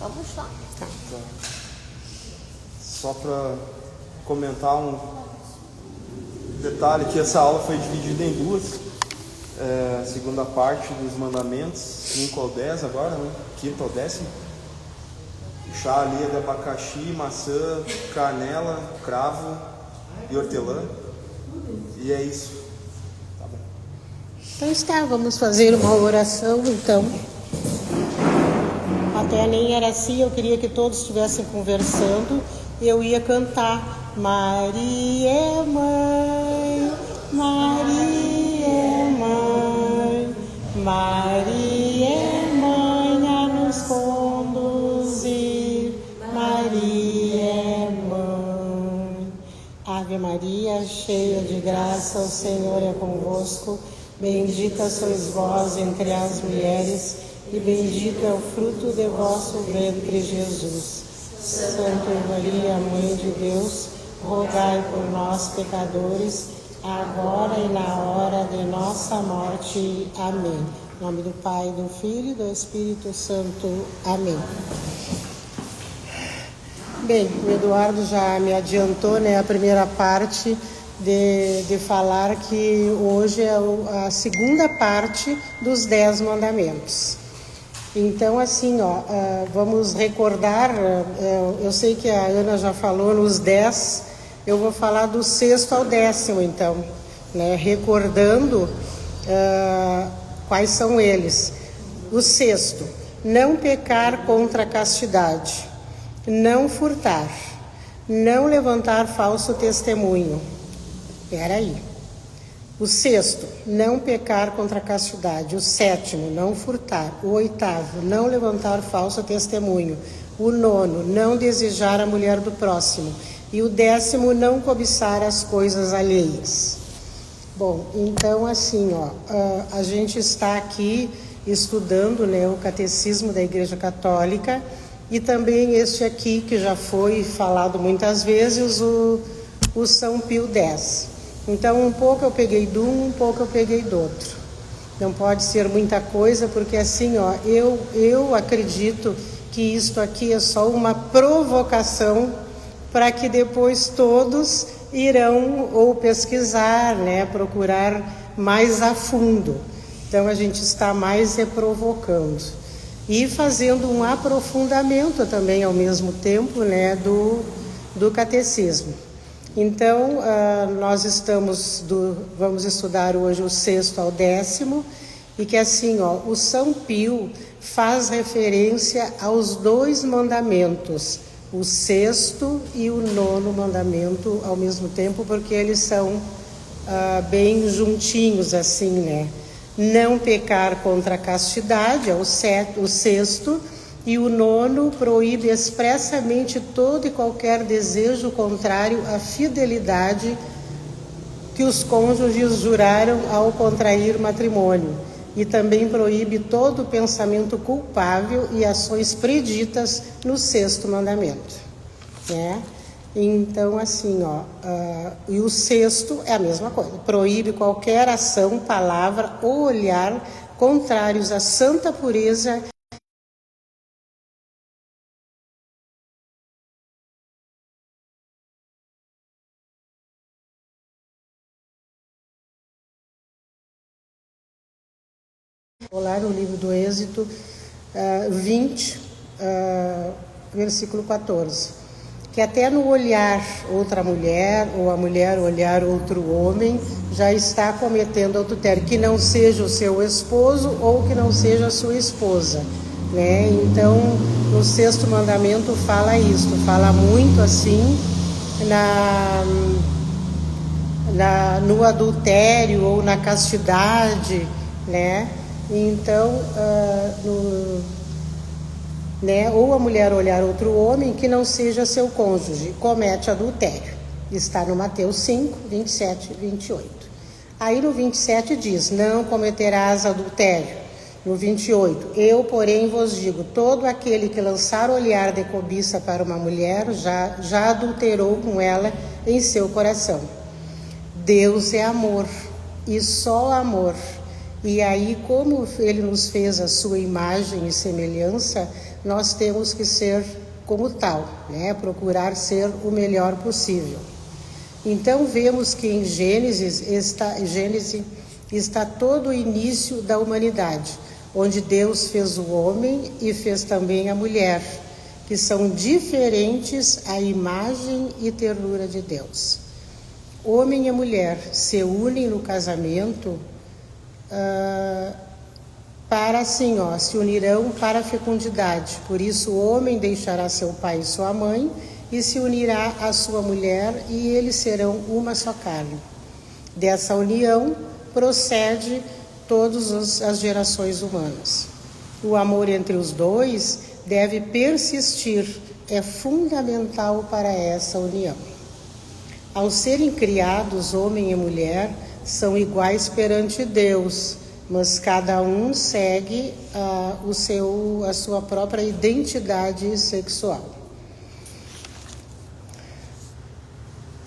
Vamos lá. Tá. Então, só para comentar um detalhe, que essa aula foi dividida em duas. Segunda parte dos mandamentos, 5 ao 10 agora, né? 5º ao 10º. Chá ali é de abacaxi, maçã, canela, cravo e hortelã. E é isso. Tá bom. Então está, vamos fazer uma oração então. Até nem era assim, eu queria que todos estivessem conversando. Eu ia cantar Maria é Mãe, Maria é Mãe, Maria é Mãe a nos conduzir, Maria é Mãe. Ave Maria, cheia de graça, o Senhor é convosco. Bendita sois vós entre as mulheres, e bendito é o fruto de vosso ventre, Jesus. Santa Maria, Mãe de Deus, rogai por nós, pecadores, agora e na hora de nossa morte. Amém. Em nome do Pai, do Filho e do Espírito Santo. Amém. Bem, o Eduardo já me adiantou, né, a primeira parte de falar que hoje é a segunda parte dos 10 mandamentos. Então, assim, vamos recordar, eu sei que a Ana já falou nos 10, eu vou falar do 6º ao 10º, então, né, recordando quais são eles. O 6º, não pecar contra a castidade, não furtar, não levantar falso testemunho. Peraí. O 6º, não pecar contra a castidade. O 7º, não furtar. O 8º, não levantar falso testemunho. O 9º, não desejar a mulher do próximo. E o 10º, não cobiçar as coisas alheias. Bom, então assim, a gente está aqui estudando, né, o Catecismo da Igreja Católica e também este aqui, que já foi falado muitas vezes, o São Pio X. Então, um pouco eu peguei de um pouco eu peguei do outro. Não pode ser muita coisa, porque assim, eu acredito que isto aqui é só uma provocação para que depois todos irão ou pesquisar, né, procurar mais a fundo. Então, a gente está mais provocando. E fazendo um aprofundamento também, ao mesmo tempo, né, do catecismo. Então, nós vamos estudar hoje o 6º ao 10º, e que assim, o São Pio faz referência aos 2 mandamentos, o 6º e o 9º mandamento ao mesmo tempo, porque eles são bem juntinhos, assim, né? Não pecar contra a castidade, é o 6º, e o 9º proíbe expressamente todo e qualquer desejo contrário à fidelidade que os cônjuges juraram ao contrair matrimônio. E também proíbe todo pensamento culpável e ações preditas no 6º mandamento. Né? Então, assim, e o 6º é a mesma coisa. Proíbe qualquer ação, palavra ou olhar contrários à santa pureza Vou lá no livro do Êxodo 20, versículo 14. Que até no olhar outra mulher, ou a mulher olhar outro homem, já está cometendo adultério, que não seja o seu esposo ou que não seja a sua esposa. Né? Então, no 6º mandamento fala isso, fala muito assim no adultério ou na castidade, né? Então, ou a mulher olhar outro homem que não seja seu cônjuge, comete adultério. Está no Mateus 5, 27 e 28. Aí no 27 diz, não cometerás adultério. No 28, eu, porém, vos digo, todo aquele que lançar olhar de cobiça para uma mulher, já adulterou com ela em seu coração. Deus é amor, e só amor. E aí, como ele nos fez a sua imagem e semelhança, nós temos que ser como tal, né? Procurar ser o melhor possível. Então vemos que em Gênesis está todo o início da humanidade, onde Deus fez o homem e fez também a mulher, que são diferentes à imagem e ternura de Deus. Homem e mulher se unem no casamento para assim, se unirão para a fecundidade. Por isso o homem deixará seu pai e sua mãe e se unirá à sua mulher e eles serão uma só carne. Dessa união procede todas as gerações humanas. O amor entre os dois deve persistir, é fundamental para essa união. Ao serem criados, homem e mulher são iguais perante Deus, mas cada um segue a sua própria identidade sexual.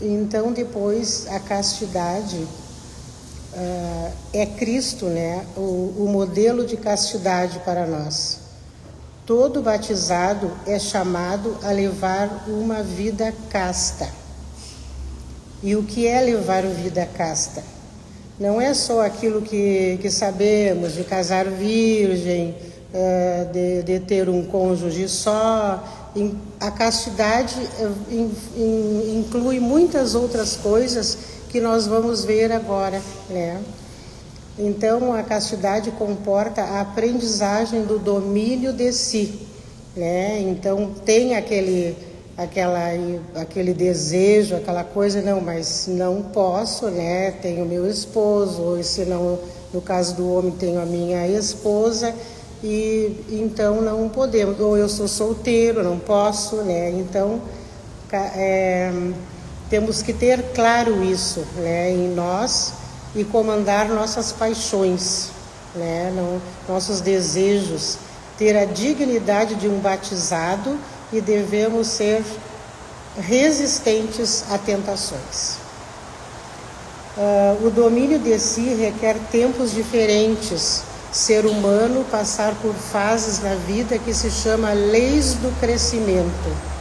Então, depois, a castidade é Cristo, né? O modelo de castidade para nós. Todo batizado é chamado a levar uma vida casta. E o que é levar uma vida casta? Não é só aquilo que sabemos, de casar virgem, de ter um cônjuge só. A castidade inclui muitas outras coisas que nós vamos ver agora, né? Então, a castidade comporta a aprendizagem do domínio de si, né? Então, tem aquele desejo, aquela coisa, não, mas não posso, né? Tenho meu esposo, ou se não, no caso do homem, tenho a minha esposa, e então não podemos, ou eu sou solteiro, não posso, né? Então, temos que ter claro isso, né, em nós e comandar nossas paixões, né, nossos desejos, ter a dignidade de um batizado e devemos ser resistentes a tentações. O domínio de si requer tempos diferentes. Ser humano passar por fases na vida que se chama leis do crescimento.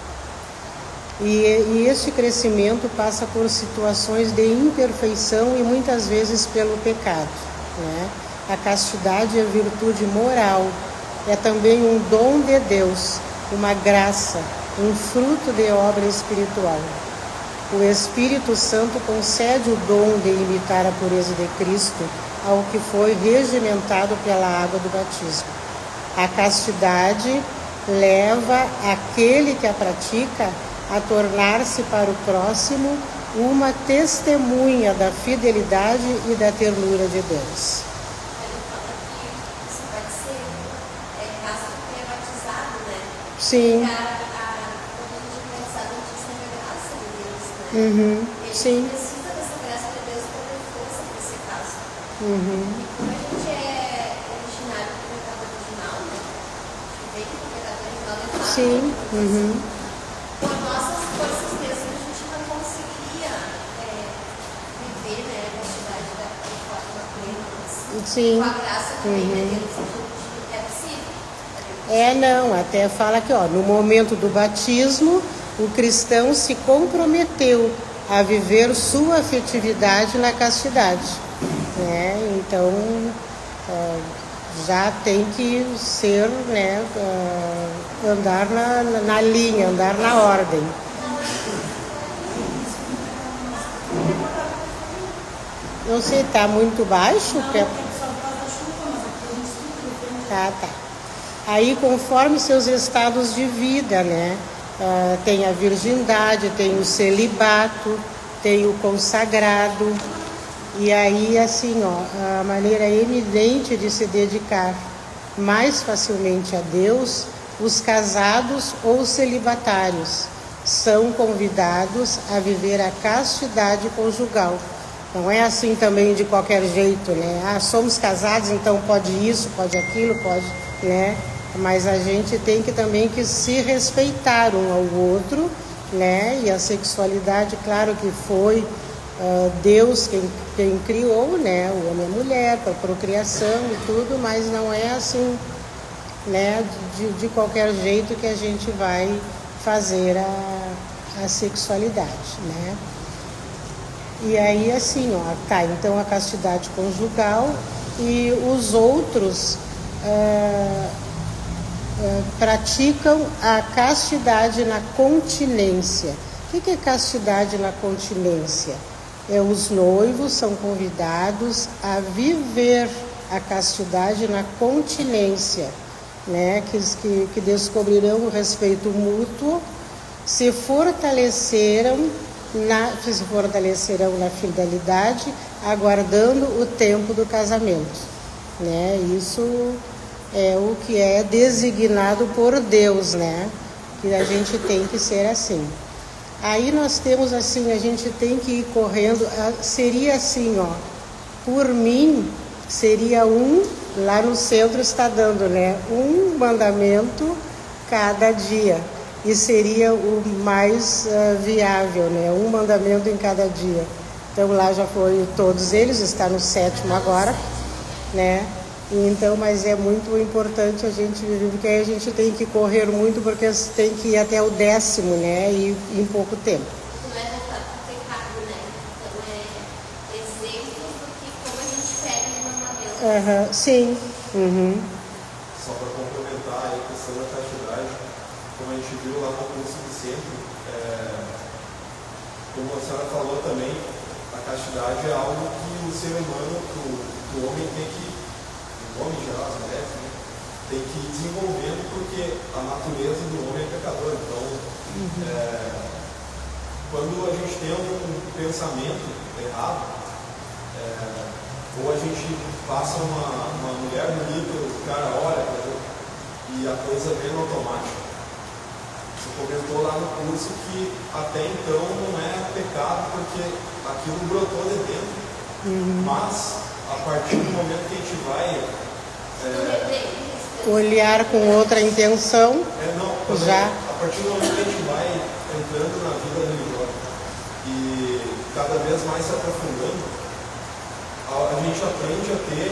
E este crescimento passa por situações de imperfeição e muitas vezes pelo pecado, né? A castidade é virtude moral, é também um dom de Deus, uma graça, um fruto de obra espiritual. O Espírito Santo concede o dom de imitar a pureza de Cristo ao que foi regimentado pela água do batismo. A castidade leva aquele que a pratica a tornar-se para o próximo uma testemunha da fidelidade e da ternura de Deus. Isso pode ser caso que é batizado, né? Sim. Quando a gente é batizado, a gente recebe a graça de Deus, né? Sim. Ele precisa dessa graça de Deus para ter força para esse caso. E como a gente é originário do pecado original, né? Que veio do pecado original, Sim. Com as nossas forças mesmo, a gente não conseguiria viver, né, a castidade da forma plena. Sim. Com a graça que vem de Deus, é possível. Não, até fala que, no momento do batismo, o cristão se comprometeu a viver sua afetividade na castidade, né? Então, já tem que ser, né, andar na linha, andar na ordem. Não sei, está muito baixo? Tá. Aí, conforme seus estados de vida, né? Tem a virgindade, tem o celibato, tem o consagrado. E aí, assim, a maneira evidente de se dedicar mais facilmente a Deus, os casados ou os celibatários são convidados a viver a castidade conjugal. Não é assim também de qualquer jeito, né? Somos casados, então pode isso, pode aquilo, pode, né? Mas a gente tem que também que se respeitar um ao outro, né? E a sexualidade, claro que foi Deus quem criou, né? O homem e a mulher, para procriação e tudo, mas não é assim né, de qualquer jeito que a gente vai fazer a sexualidade, né? E aí assim, ó, tá, então a castidade conjugal e os outros praticam a castidade na continência. O que é castidade na continência? Os noivos são convidados a viver a castidade na continência, né? Que descobrirão o respeito mútuo, se fortalecerão na fidelidade, aguardando o tempo do casamento, né? Isso é o que é designado por Deus, né? Que a gente tem que ser assim. Aí nós temos assim, a gente tem que ir correndo, seria assim, ó, por mim, seria lá no centro está dando, né? Um mandamento cada dia. E seria o mais viável, né? Um mandamento em cada dia. Então lá já foi todos eles, está no 7º agora, né? Então, mas é muito importante a gente viver, porque aí a gente tem que correr muito, porque tem que ir até o 10º, né? E em pouco tempo. Não é voltado para o pecado, né? Então é exemplo do que como a gente pega o mandamento. Sim. Só para complementar a questão da castidade, como a gente viu lá no curso de centro, como a senhora falou também, a castidade é algo que o ser humano, o homem tem que, o homem em geral, as mulheres, né, tem que ir desenvolvendo, porque a natureza do homem é pecador. Então, quando a gente tem um pensamento errado, ou a gente passa uma mulher bonita, o cara olha, e a coisa vem no automático. Você comentou lá no curso que até então não é pecado, porque aquilo brotou de dentro. Mas, a partir do momento que a gente vai olhar com outra intenção, já. A partir do momento que a gente vai entrando na vida religiosa e cada vez mais se aprofundando, a gente aprende a ter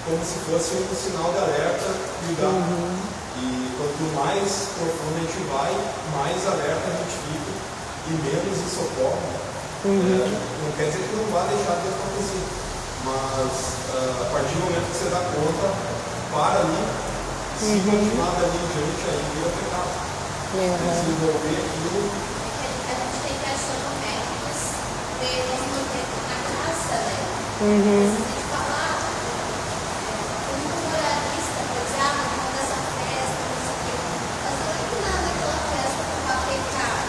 como se fosse um sinal de alerta ligado. E quanto mais profundo a gente vai, mais alerta a gente fica e menos isso ocorre. Não quer dizer que não vai deixar de acontecer, mas a partir do momento que você dá conta, para ali, se continuar dali em diante, aí vira pecado. Desenvolver aquilo. A gente tem que achar métodos de nos manter na graça, né? A gente fala, como moralista, por exemplo, não vamos dessa festa, não sei o quê. Mas não é que nada daquela festa que vai pecar.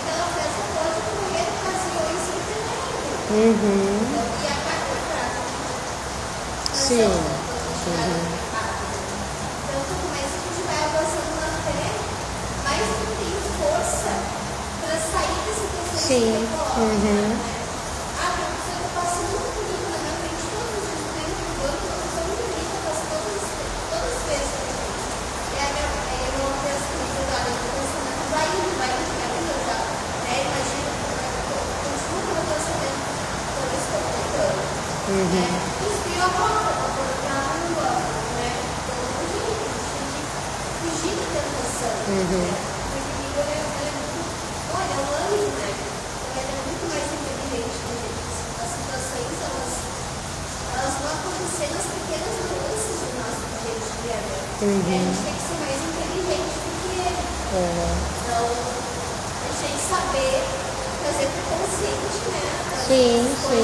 Aquela festa pode ocorrer ocasiões sem tremendo. E a carta é fraca. Sim. Então, quanto mais a gente vai avançando na fé, mais a gente tem força para sair desse processo que eu coloco. Porque eu estou passando muito bonito na minha frente todos os dias, eu tenho uma pessoa muito bonita, eu passo todas as vezes na minha frente. E aí eu vou ver assim, olha, eu estou pensando, vai indo, eu já, imagina, continua com o meu pensamento, por isso que eu estou tentando. Inspiro a volta, para colocar na rua, né? Então, a gente tem que fugir da tentação, né? Porque o inimigo é muito, olha, é um anjo, né? Então, ele é muito mais inteligente que a gente. As situações, elas vão acontecer nas pequenas nuances do nosso jeito de ver, né? E a gente tem que ser mais inteligente do que ele. Então, a gente saber fazer com consciente, né? Sim. Que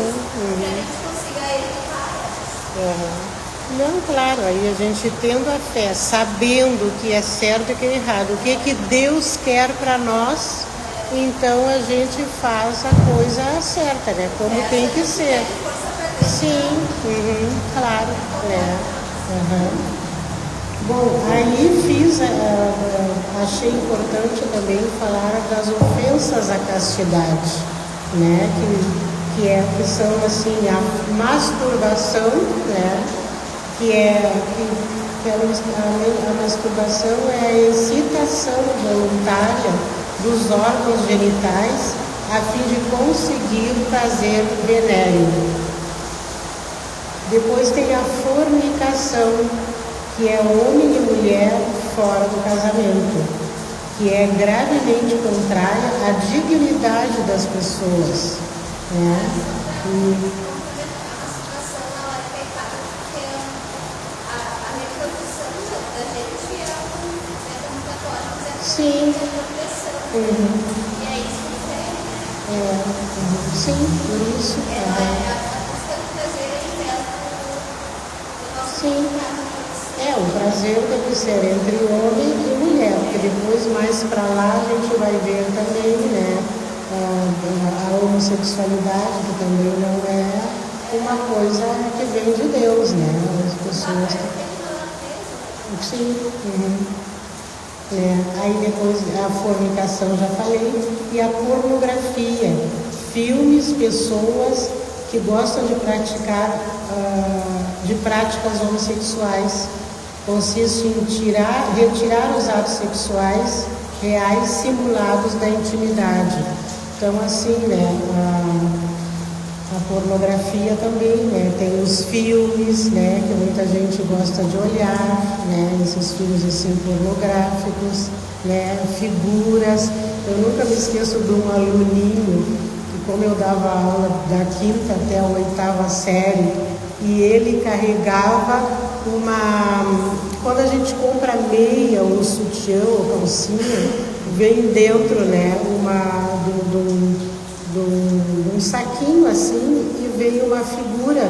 a gente consiga evitar. Não, claro, aí a gente tendo a fé, sabendo o que é certo e o que é errado, o que Deus quer para nós, então a gente faz a coisa certa, né? Como tem que ser. Sim, claro, né? Bom, aí achei importante também falar das ofensas à castidade, né? Que são assim a masturbação, né? A masturbação é a excitação voluntária dos órgãos genitais a fim de conseguir prazer venéreo. Depois tem a fornicação, que é homem e mulher fora do casamento, que é gravemente contrária à dignidade das pessoas, né? E, A situação ela é pecado porque a reprodução da gente como católicos sim, é proteção. E é isso que tem, sim, por isso. ela é a busca do prazer ao invés do nosso Sim. pecado. O prazer deve ser entre homem e mulher, porque depois mais para lá a gente vai ver também, né, a homossexualidade, que também não é uma coisa que vem de Deus, né? As pessoas. Sim. Aí depois a fornicação já falei, e a pornografia, filmes, pessoas que gostam de praticar de práticas homossexuais. Consiste em retirar os atos sexuais reais simulados da intimidade. Então, assim, né, a pornografia também, né, tem os filmes, né, que muita gente gosta de olhar, né, esses filmes assim pornográficos, né, figuras. Eu nunca me esqueço de um aluninho, que como eu dava aula da 5ª até a 8ª série, e ele carregava quando a gente compra meia ou sutiã ou calcinha, vem dentro, né, de um saquinho assim, e veio uma figura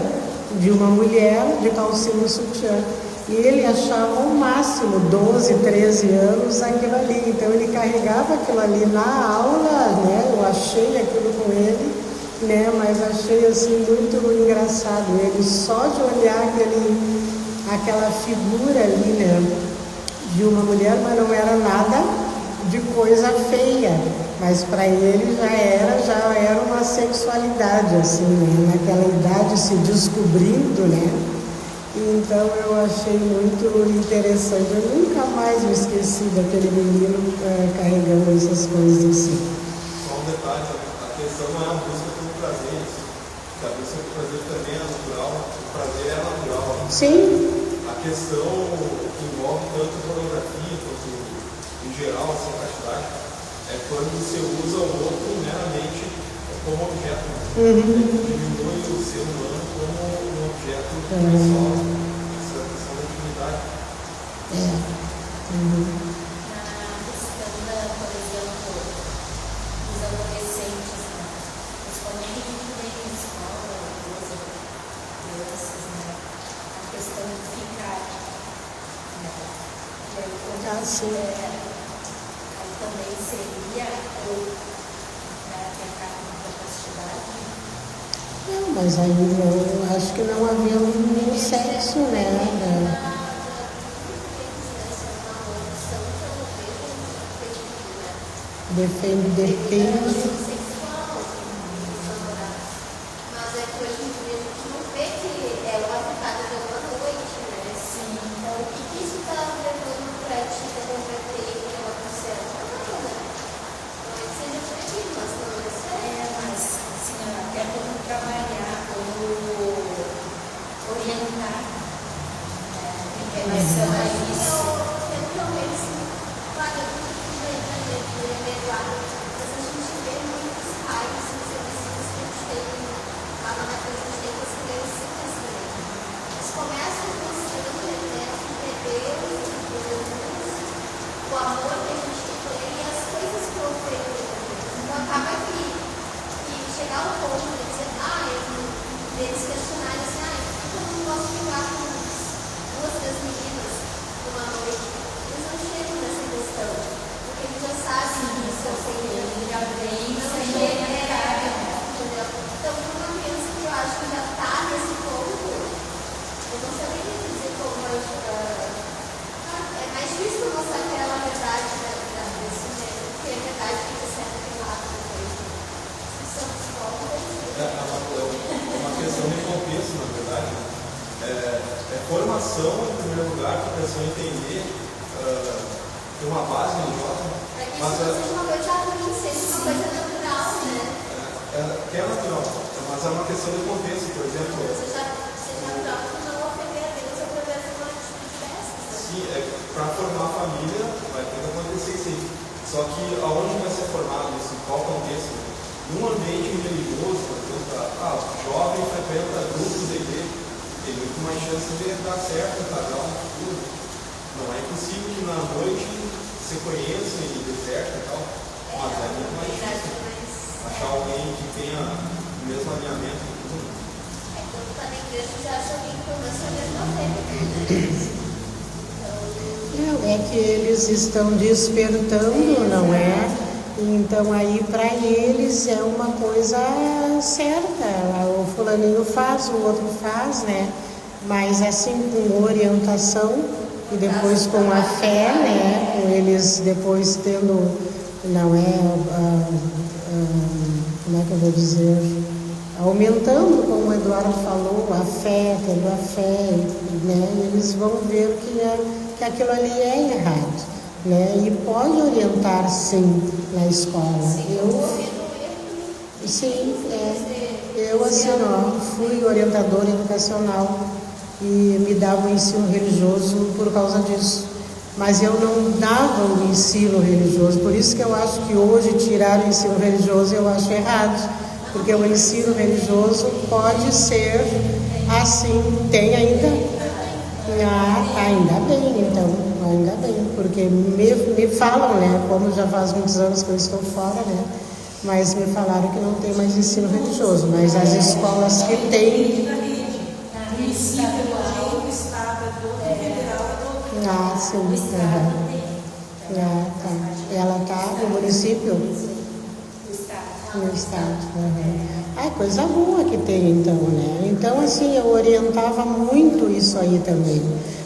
de uma mulher de calcinha e sutiã. E ele achava o máximo 12, 13 anos aquilo ali. Então ele carregava aquilo ali na aula, né? Eu achei aquilo com ele, né? Mas achei assim muito engraçado. Ele só de olhar aquela figura ali, né, de uma mulher, mas não era nada de coisa feia, mas para ele já era uma sexualidade, assim, né, naquela idade se descobrindo, né. Então eu achei muito interessante. Eu nunca mais me esqueci daquele menino carregando essas coisas assim. Só um detalhe, a questão não é a busca pelo prazer, a busca pelo prazer também é natural, o prazer é natural. Sim. A questão que envolve tanto pornografia quanto em geral assim, a castidade é quando você usa o outro meramente como objeto. Diminui o ser humano como um objeto pessoal. Essa é a questão da dignidade. Na questão da, por exemplo, dos adolescentes, né? Principalmente a gente vê em escola, crianças, né? A questão de ficar, né? E aí, Sim. aí também seria para pecar contra a castidade. Não, mas aí não, acho que não havia nenhum sexo, né? Depende. Sexual, mas é que hoje em dia a gente não vê que é uma vontade de uma noite, né? Sim. Então, o que isso está levando para ti a converter que é uma conserva? Não, né? Talvez seja proibido, mas não é certo. Mas, assim, até como trabalhar, como orientar em relação a isso. Eventualmente, claro, eu não sei de Eduardo, mas a gente vê muitos pais e serviços que a gente tem lá na minha casa, a gente tem as criancinhas também. Eles começam mostrando, né, que Deus, o amor que a gente tem por ele e as coisas que eu ofereço também. Então acaba que chegar ao ponto de dizer, eles questionarem assim, por que eu não posso ficar com duas das meninas numa noite? Eles não chegam nessa questão, porque eles já sabem que isso é o segredo. Já vem, Não sem chega, orientar. entendeu? Então, para uma criança que eu acho que já está nesse ponto, eu não saberia dizer como é mais difícil mostrar que ela é verdade desse jeito, porque é verdade que você é daquele lado depois. São psicólogos. É uma questão de contexto, na verdade. É formação, em primeiro lugar, para a pessoa entender, ter uma base religiosa. É que Mas isso não seja uma coisa ruim, seja uma coisa natural, né? que é natural, mas é uma questão de contexto, por exemplo. Seja natural que não ofender a Deus através de uma atitude dessas. Sim, para formar a família vai ter que acontecer isso aí. Só que aonde vai ser formado isso? Em qual contexto? Num ambiente religioso, por exemplo, o jovem frequenta grupos de igreja, tem muito mais chance de dar certo no casal no futuro. Não é possível que na noite se conheça e dê certo e tal, mas é muito mais difícil achar alguém que tenha o mesmo alinhamento que tudo. Quando está na igreja, já acha alguém que começa a mesma fé. É que eles estão despertando, não é? Então aí para eles é uma coisa certa. O fulaninho faz, o outro faz, né? Mas assim com orientação e depois com a fé, né? Com eles depois tendo, não é? Como é que eu vou dizer? Aumentando, como o Eduardo falou, a fé, tendo a fé, né? Eles vão ver que aquilo ali é errado, né? E pode orientar sim na escola. Eu assim, fui orientadora educacional e me dava o ensino religioso por causa disso. Mas eu não dava o ensino religioso, por isso que eu acho que hoje tirar o ensino religioso eu acho errado. Porque o ensino religioso pode ser assim, tem ainda? Ainda bem, então, ainda bem, porque me falam, né, como já faz muitos anos que eu estou fora, né, mas me falaram que não tem mais ensino religioso, mas as escolas que tem... sim, tá. Ela está no município? No estado. Coisa boa que tem então, né? Então assim, eu orientava muito isso aí também.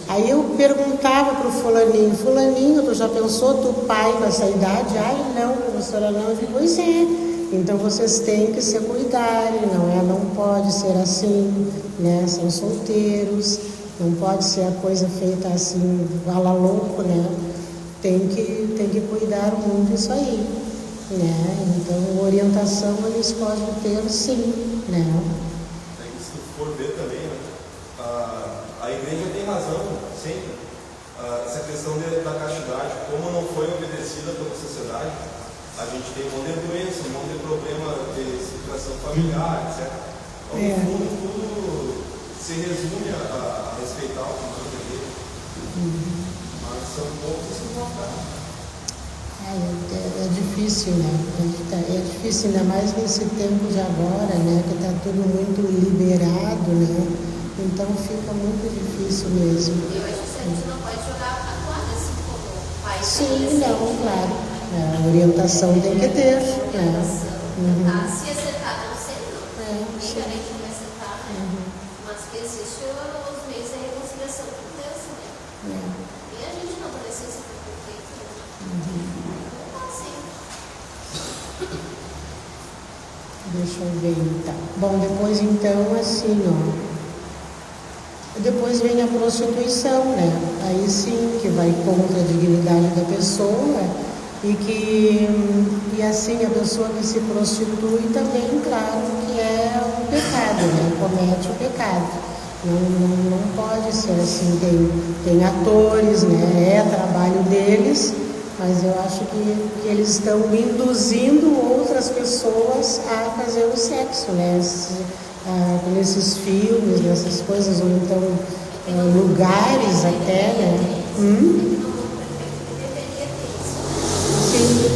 Aí eu perguntava pro fulaninho, tu já pensou, tu pai com essa idade? Não, professora, não. Eu digo, pois é. Então vocês têm que se cuidarem, não pode ser assim, né? São solteiros, não pode ser a coisa feita assim, vala louco, né? Tem que cuidar muito isso aí. Né? Então, orientação eles podem ter sim, né? Se tu for ver também, né? A igreja tem razão sempre. Essa questão da castidade, como não foi obedecida pela sociedade, a gente tem um monte de doença, um monte de problema de situação familiar, etc. Então, no fundo, tudo se resume a respeitar o controle da igreja. Mas são poucos que vão dar. É difícil, né? É difícil, ainda mais nesse tempo de agora, né? Que está tudo muito liberado, né? Então fica muito difícil mesmo. Eu acho que a gente não pode jogar a toalha assim como pai. Sim, não, claro. A orientação tem que ter. Se acertar, não sei, não. Nem garante que vai acertar, né? Mas que existe os meios de reconciliação com Deus, né? E a gente não precisa ser perfeito. Deixa eu ver então. Bom, depois então assim, depois vem a prostituição, né? Aí sim que vai contra a dignidade da pessoa e assim a pessoa que se prostitui também, claro, que é um pecado, né? Comete o pecado. Não pode ser assim, tem atores, né? É trabalho deles. Mas eu acho que eles estão induzindo outras pessoas a fazer o sexo, né? Nesses filmes, nessas coisas, ou então lugares até, né? Sim,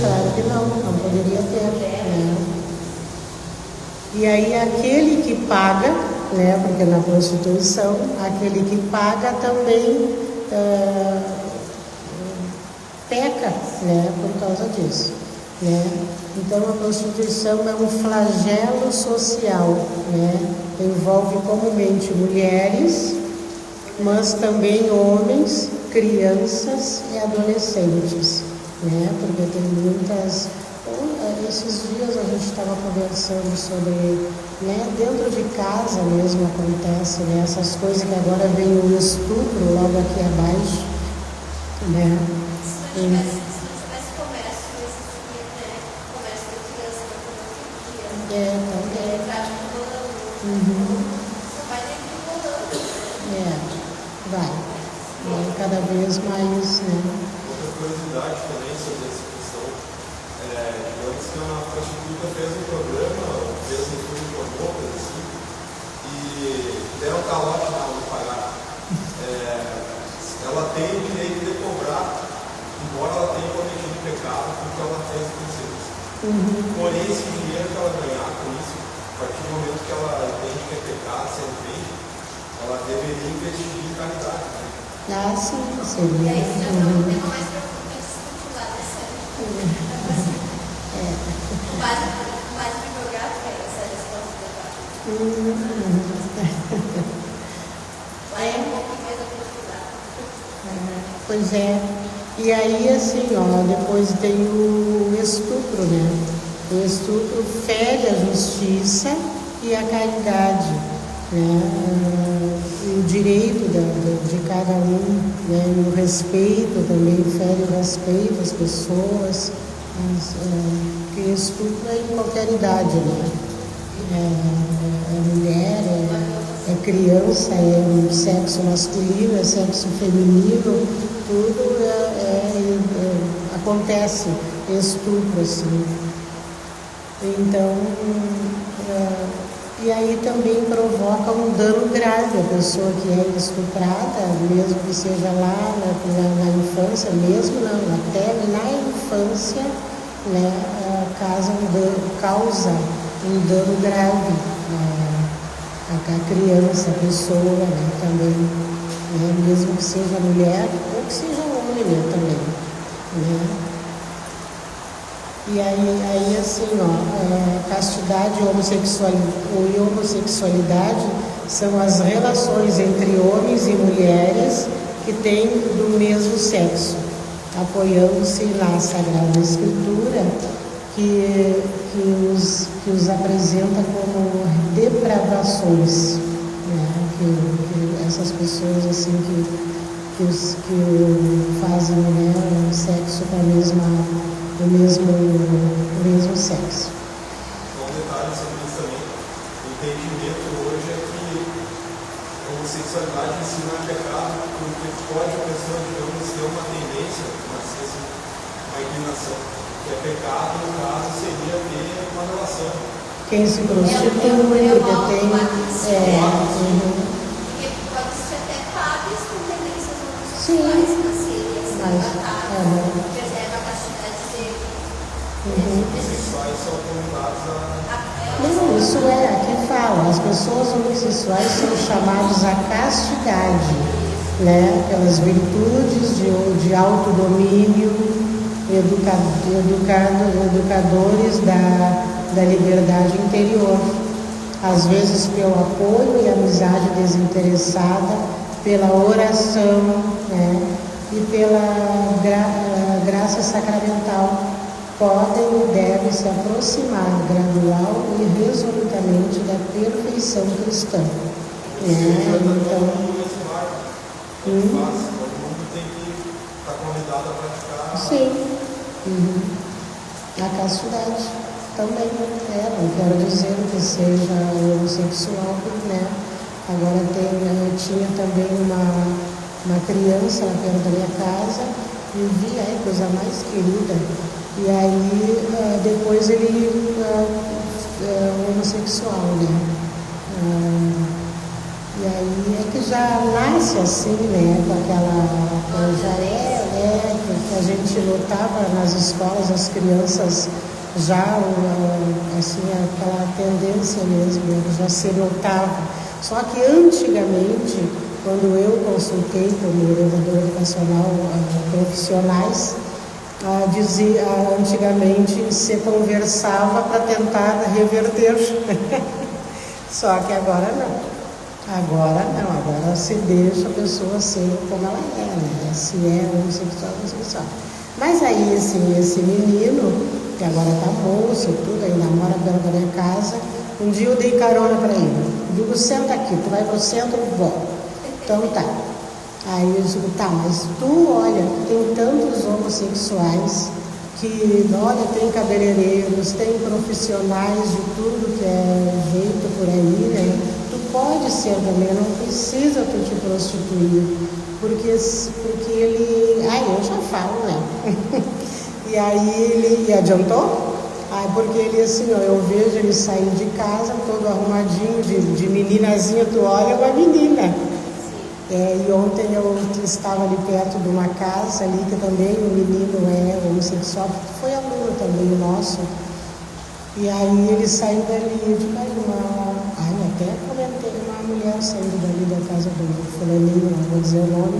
claro que não poderia ter, né? E aí aquele que paga, né? Porque na prostituição, aquele que paga também... peca, né, por causa disso, né? Então a prostituição é um flagelo social, né? Envolve comumente mulheres, mas também homens, crianças e adolescentes, né? Porque tem muitas... Esses dias a gente estava conversando sobre, né, dentro de casa mesmo acontece, né, essas coisas que agora vem o estupro logo aqui abaixo, né? Se não tivesse comércio, existiria, né? Comércio de criança na pornografia. Também. Tráfico rolando. Só vai ter que ir rolando. Vai cada vez mais, né? Outra curiosidade também sobre essa questão, digamos que uma prostituta fez um programa, fez um filme de coisa assim, e deram calote na aula do Pará. Ela tem o direito de cobrar, embora ela tenha cometido pecado, porque ela fez o serviço. Porém, esse dinheiro que ela ganhar com isso, a partir do momento que ela entende que é pecado, se arrepende, ela deveria investir em caridade. Né? Ah, sim, E seria. aí já está um tema mais profundo que a gente discutiu lá, né, Sérgio? O básico bibliográfico é essa resposta do lá é um pouco mais aprofundado. Pois é. E aí, assim, ó, depois tem o estupro, né? O estupro fere a justiça e a caridade, né? E o direito de cada um, né? E o respeito também, fere o respeito às pessoas, porque estupro é em qualquer idade, né? É mulher, é criança, é sexo masculino, é sexo feminino, tudo acontece estupro, assim. Então, e aí também provoca um dano grave a pessoa que é estuprada, mesmo que seja lá na infância, mesmo não, até na infância, né, causa um dano grave a criança, a pessoa, né, também, né, mesmo que seja mulher ou que seja homem, né, também, né. E aí assim, ó, castidade e homossexualidade são as relações entre homens e mulheres que têm do mesmo sexo, apoiando-se na Sagrada Escritura, que os apresenta como depravações, né? que essas pessoas assim que fazem, né, um sexo com o mesmo sexo. Um detalhe sobre isso também, o entendimento hoje é que a homossexualidade em si não é pecado, porque pode a pessoa, digamos, ter uma tendência, uma inclinação, que é pecado, no caso, seria ter uma relação. Quem se prostitui, que tem... Porque pode existir até padres com tendências homossexuais, mas seria celibatário, preserva a castidade dele. Homossexuais são convidados a... Não, isso aqui fala, as pessoas homossexuais são chamadas à castidade, né, pelas virtudes de autodomínio, educadores da liberdade interior, às vezes pelo apoio e amizade desinteressada, pela oração, né, e pela graça sacramental, podem e devem se aproximar gradual e resolutamente da perfeição cristã. Então, todo mundo tem que estar convidado a praticar. sim. A castidade também, não quero dizer que seja homossexual, né? Agora tinha também uma criança lá perto da minha casa, e via, coisa mais querida, e aí depois ele homossexual, né? E aí é que já nasce assim, né? Com aquela. Já porque a gente notava nas escolas as crianças já, assim, aquela tendência mesmo, já se notava. Só que antigamente, quando eu consultei como orientador educacional profissionais, antigamente se conversava para tentar reverter. Só que agora não. Agora se deixa a pessoa ser como ela é, né? Se é homossexual. Mas aí esse menino, que agora tá moço e tudo, aí namora perto da minha casa, um dia eu dei carona para ele. Digo, senta aqui, tu vai pro centro, volta. Então tá. Aí eu digo, tá, mas olha, tem tantos homossexuais que, olha, tem cabeleireiros, tem profissionais de tudo que é jeito por aí, né? Tu pode ser também, não precisa tu te prostituir. porque ele... eu já falo, né? E aí ele adiantou? Porque ele assim, eu vejo ele sair de casa todo arrumadinho, de meninazinha, tu olha uma menina. E ontem eu estava ali perto de uma casa ali, que também o menino é homossexual, que foi aluno também nosso. E aí ele saiu dali, eu digo, até comentei, uma mulher saindo dali da casa do fulaninho, não vou dizer o nome.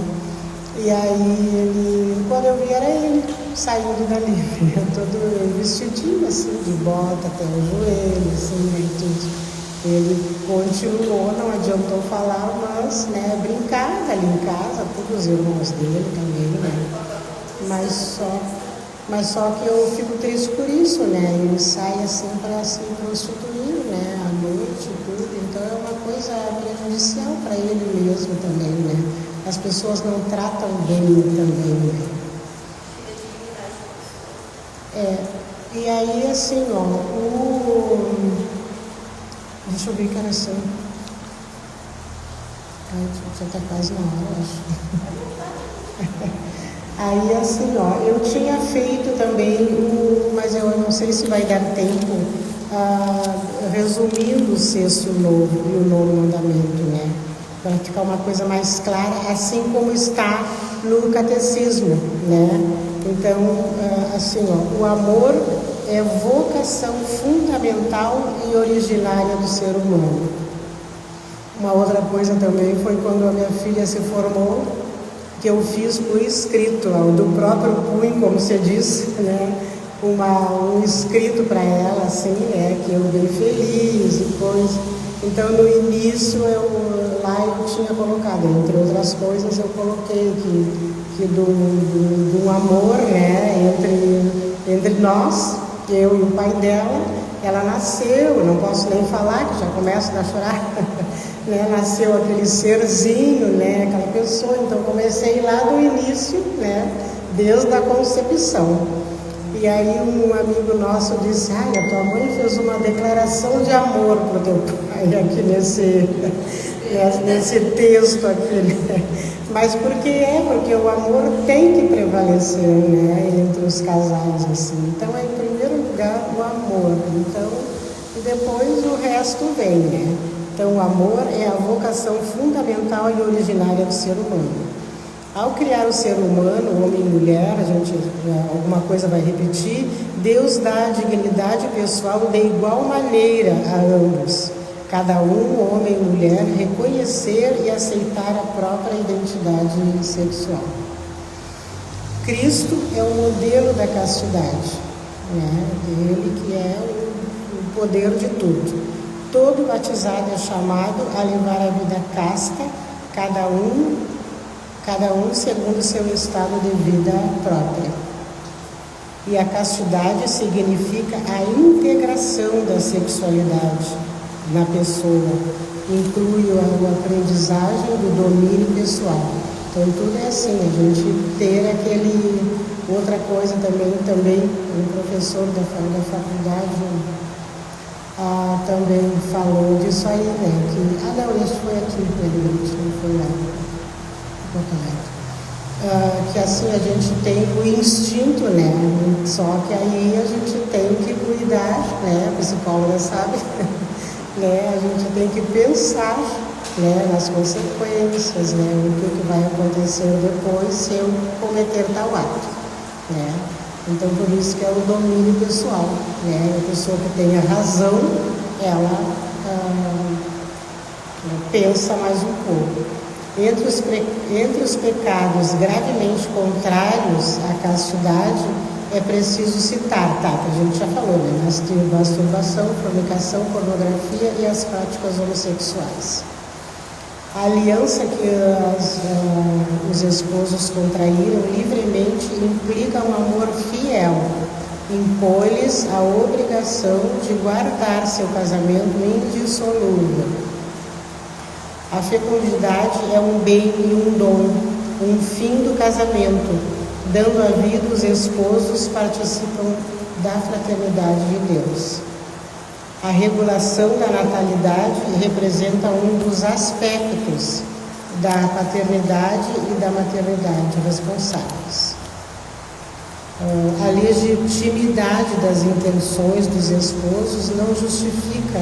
E aí quando eu vi, era ele saindo dali, todo vestidinho assim, de bota até o joelho, assim, né, tudo. Ele continuou, não adiantou falar, mas, né, brincava ali em casa, todos os irmãos dele também, né? Mas só que eu fico triste por isso, né? Ele sai assim para se prostituir, né? À noite e tudo, então é uma coisa prejudicial para ele mesmo também, né? As pessoas não tratam bem também, né? E aí assim, deixa eu ver que era são. Já está quase na hora, acho. Aí assim, eu tinha feito também, mas eu não sei se vai dar tempo, resumindo o sexto e o novo e o nono mandamento, né? Para ficar uma coisa mais clara, assim como está no catecismo, né? Então, assim, o amor é vocação fundamental e originária do ser humano. Uma outra coisa também foi quando a minha filha se formou, que eu fiz por escrito, do próprio punho, como você disse, né? Um escrito para ela, assim, né? Que eu bem feliz e coisa. Então, no início, eu tinha colocado, entre outras coisas, eu coloquei que do amor, né? Entre nós, eu e o pai dela, ela nasceu, eu não posso nem falar, que já começo a chorar, né? Nasceu aquele serzinho, né? Aquela pessoa, então comecei lá do início, né? Desde a concepção. E aí um amigo nosso disse, a tua mãe fez uma declaração de amor para o teu pai aqui nesse texto aqui, né? Mas porque o amor tem que prevalecer, né, entre os casais, assim. Então, em primeiro lugar, o amor. Então, e depois o resto vem, né? Então, o amor é a vocação fundamental e originária do ser humano. Ao criar o ser humano, homem e mulher, alguma coisa vai repetir, Deus dá a dignidade pessoal de igual maneira a ambos. Cada um, homem e mulher, reconhecer e aceitar a própria identidade sexual. Cristo é o modelo da castidade, né? Ele que é o poder de tudo. Todo batizado é chamado a levar a vida casta, cada um segundo o seu estado de vida própria. E a castidade significa a integração da sexualidade na pessoa, inclui a aprendizagem do domínio pessoal. Então tudo é assim, a gente ter aquele... Outra coisa também um professor da faculdade também falou disso aí, né? Esse foi aqui, não foi lá. Que assim a gente tem o instinto, né? Só que aí a gente tem que cuidar, né? A psicóloga sabe, né? A gente tem que pensar, né, nas consequências, né? O que vai acontecer depois se eu cometer tal ato, né? Então por isso que é o domínio pessoal, né? A pessoa que tem a razão, ela pensa mais um pouco. Entre os pecados gravemente contrários à castidade, é preciso citar, que a gente já falou, né? Masturbação, fornicação, pornografia e as práticas homossexuais. A aliança que os esposos contraíram livremente implica um amor fiel, impõe-lhes a obrigação de guardar seu casamento indissolúvel. A fecundidade é um bem e um dom, um fim do casamento. Dando a vida, os esposos participam da fraternidade de Deus. A regulação da natalidade representa um dos aspectos da paternidade e da maternidade responsáveis. A legitimidade das intenções dos esposos não justifica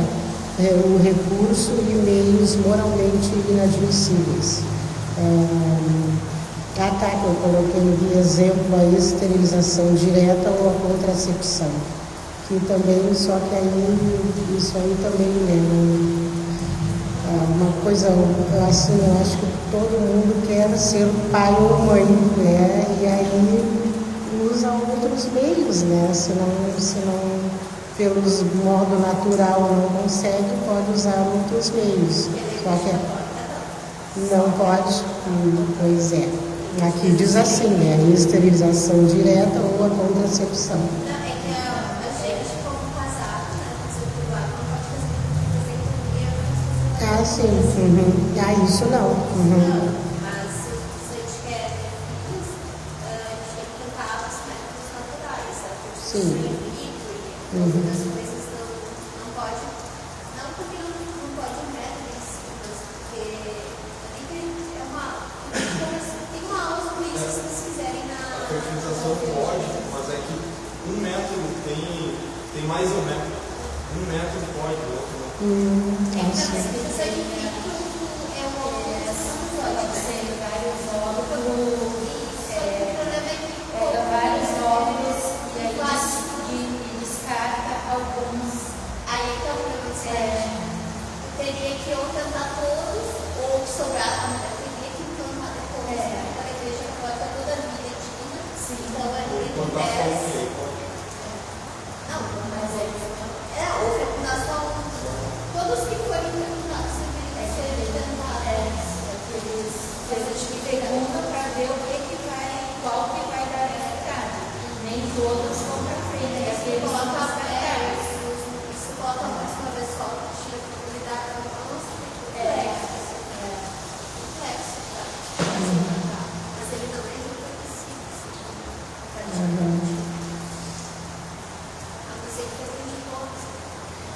o recurso e meios moralmente inadmissíveis. Eu coloquei de exemplo a esterilização direta ou a contracepção, que também, só que aí, isso aí também, né, uma coisa, assim, eu acho que todo mundo quer ser pai ou mãe, né, e aí usa outros meios, né, se não pelos modo natural não consegue, pode usar outros meios, só que não pode, pois é. Aqui diz assim, né? A esterilização direta ou a contracepção. Não, é que a gente, como casado, né? Não pode fazer Ah, sim. Ah, isso não. não, mas se a gente quer ter filhos, a gente tem que tentar os métodos naturais, sabe? Sim. As coisas não pode. Não porque não pode método em si, mas porque é uma. Tem uma aula sobre isso se vocês quiserem na. A fertilização pode, mas é que um método tem mais um método. Um método pode, o outro não. Isso aí é uma Pode ser vários óvulos, pega vários óvulos e aí descarta alguns. Aí então teria que ou tentar todos, ou sobrar a mulher teria que plantar depois. Então a igreja coloca toda a vida divina. Então ali Plantar só um que pode. não, mas ou fecundar só um. Todos que forem fecundados deveriam ser tentados. Eles perguntam para ver qual que vai dar resultado. Nem todos vão para frente, aqueles vão descartar. Isso coloca mais uma vez só, tira a possibilidade da nossa. Complexo, tá? Mas ele não é muito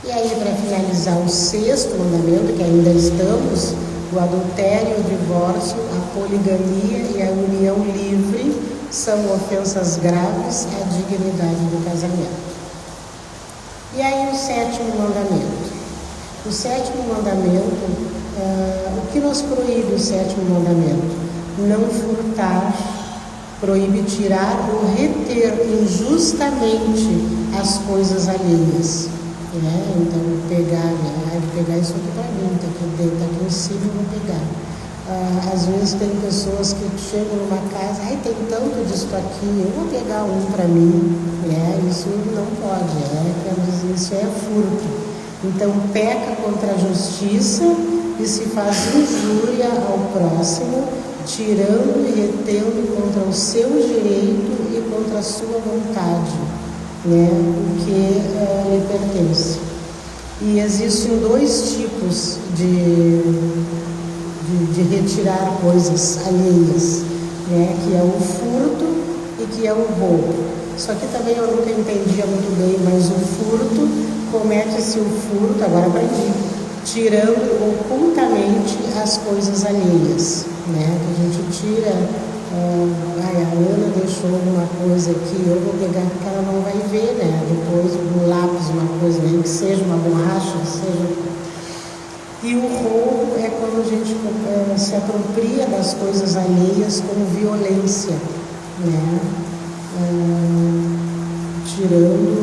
E aí, para finalizar, o sexto mandamento, que ainda estamos, o adultério, o divórcio, a poligamia e a união livre são ofensas graves à dignidade do casamento. E aí o sétimo mandamento. O sétimo mandamento, o que nos proíbe o sétimo mandamento? Não furtar, proíbe tirar ou reter injustamente as coisas alheias. Então, pegar isso aqui para mim, tá aqui em cima, eu vou pegar. Às vezes tem pessoas que chegam numa casa, tem tanto disso aqui, eu vou pegar um para mim. Isso não pode, isso é furto. Então, peca contra a justiça e se faz injúria ao próximo, tirando e retendo contra o seu direito e contra a sua vontade. O que lhe pertence. E existem dois tipos de retirar coisas alheias, que é o furto e que é o roubo. Só que também eu nunca entendia muito bem, mas o furto, comete-se o furto, agora aprendi, tirando ocultamente as coisas alheias, que a gente tira. A Ana deixou alguma coisa aqui, eu vou pegar porque ela não vai ver, depois um lápis, uma coisa, nem que seja uma borracha, E o roubo é quando a gente se apropria das coisas alheias com violência, tirando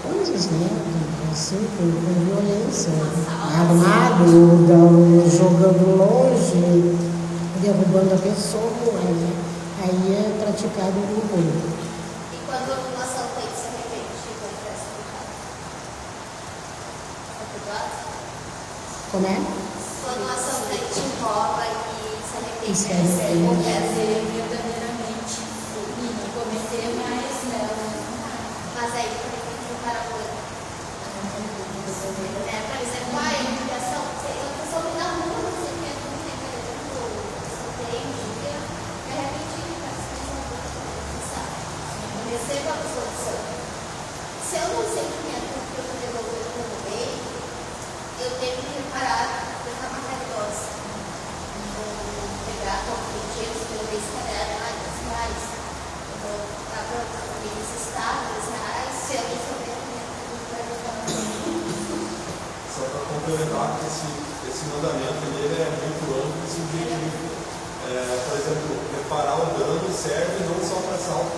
coisas, assim, com violência, armado, jogando longe, derrubando a pessoa, aí é praticado o roubo. E quando uma ação tem que se arrepende, confessa o pecado? Como é? Quando uma ação tem que rouba e se Se arrepende, arrepende. confessa. Verdadeiramente e não cometer mais Mas aí também tem que juntar a coisa. Por exemplo, a educação, a pessoa vem na rua, não sei o que, não tem que tem um dia, de repente, receba a absolvição. Se eu não sei que minha culpa eu devolver o bem, eu tenho que reparar, eu estou uma caridosa. já com 20 anos, pelo mês caderno, R$ 10. Eu estava também necessitado, R$ 10. Se eu não souber, Só para complementar que esse mandamento ele é muito amplo e subjetivo. Por exemplo, reparar o dano serve não só para assalto.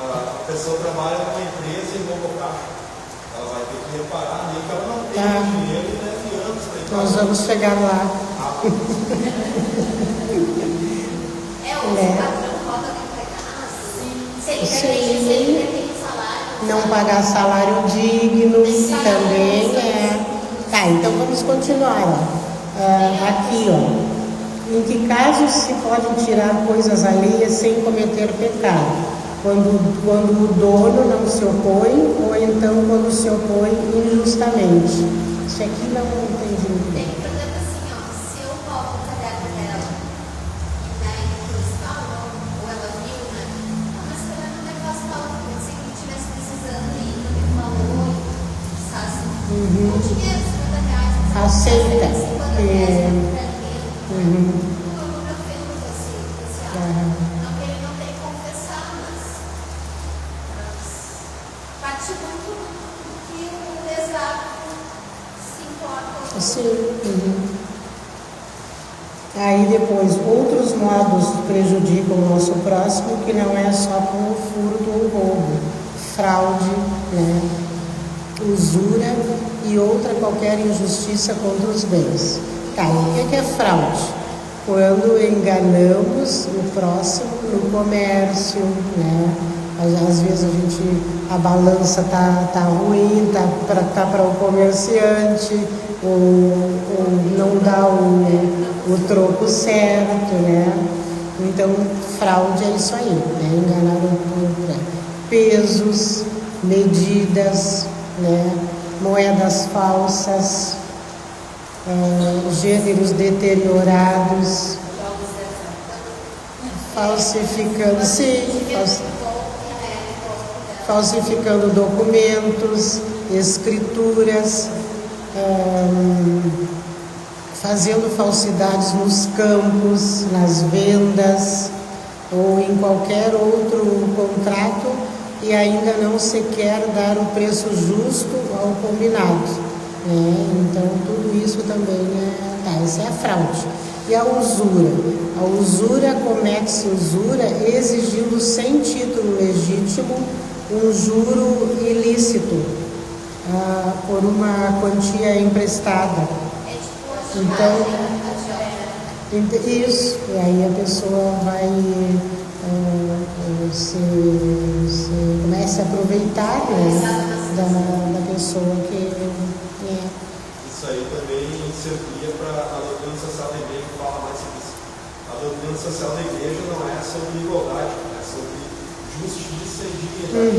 A pessoa trabalha numa empresa em Bogotá. Ela vai ter que reparar nem que ela não tenha dinheiro e leve anos para ir para Nós vamos chegar lá. o patrão roda do empregado. Se ele quer ter salário. Não pagar salário digno também é. Tá, então vamos continuar. Aqui, ó. Em que casos se podem tirar coisas alheias sem cometer pecado? Quando o dono não se opõe, ou então quando se opõe injustamente. Isso aqui não entendi muito Tem bem. um problema assim, ó, se eu roubo o caderno dela e daí depois ou ela viu, né? Mas se ela não me faz falta, porque se ele estivesse precisando e não me falou, sabe? O dinheiro, R$ 50, Aceita. não que ele não tem que confessar, mas parte muito que o exato se importa. Sim. Aí depois, outros modos prejudicam o nosso próximo, que não é só com o furto ou roubo, fraude, né? Usura e outra qualquer injustiça contra os bens. Tá, e o que é fraude? Quando enganamos o próximo no comércio, né? Às vezes a balança tá ruim, tá para o comerciante, ou não dá o troco certo, né? Então, fraude é isso aí, né? Enganar pesos, medidas, né? Moedas falsas, gêneros deteriorados, falsificando, falsificando documentos, escrituras, fazendo falsidades nos campos, nas vendas ou em qualquer outro contrato e ainda não se quer dar o preço justo ao combinado. Então, tudo isso também essa é a fraude. E a usura? A usura, comete-se usura exigindo sem título legítimo um juro ilícito por uma quantia emprestada. Então, isso, e aí a pessoa vai começa a aproveitar, né, da pessoa que Isso aí também servia para a doutrina social da igreja, que fala mais sobre isso. A doutrina social da igreja não é sobre igualdade, é sobre justiça e dignidade.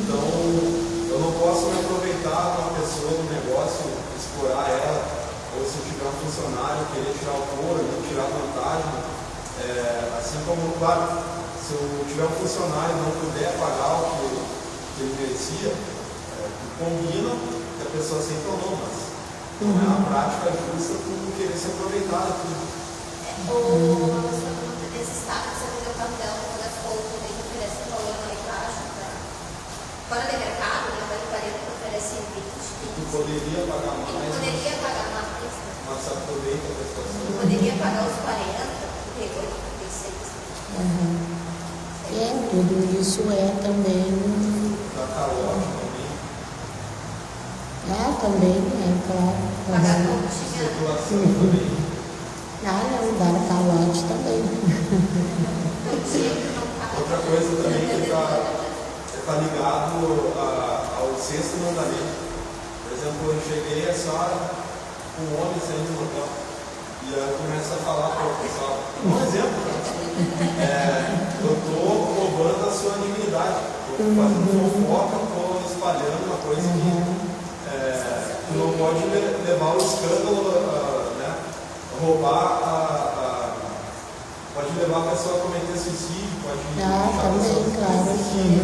Então, eu não posso me aproveitar de uma pessoa do negócio, explorar ela, ou se eu tiver um funcionário, querer tirar o couro, tirar vantagem. Assim como, claro, se eu tiver um funcionário e não puder pagar o que ele merecia, combina que a pessoa aceita ou não, mas não é uma prática justa por querer se aproveitar de tudo. Nesse estado, você tem o papel das roupas, ele oferece um valor lá embaixo, fora de mercado, né? Vale 40 que oferece 20. Tu poderia pagar mais, mas se aproveita da situação. Poderia pagar os 40, 38, 36. Tudo isso é também. Da calote também. Também, claro. Especulação também. Não, dar calote também. Outra coisa também que está ligado ao sexto mandamento. Por exemplo, eu cheguei a só com um homem saindo do hotel. E aí eu começo a falar para o pessoal. Um exemplo, eu estou roubando a sua dignidade. Estou fazendo fofoca, estou espalhando uma coisa que não pode levar ao escândalo, né? Roubar pode levar a pessoa a cometer suicídio, pode deixar a pessoa também, claro. suicídio.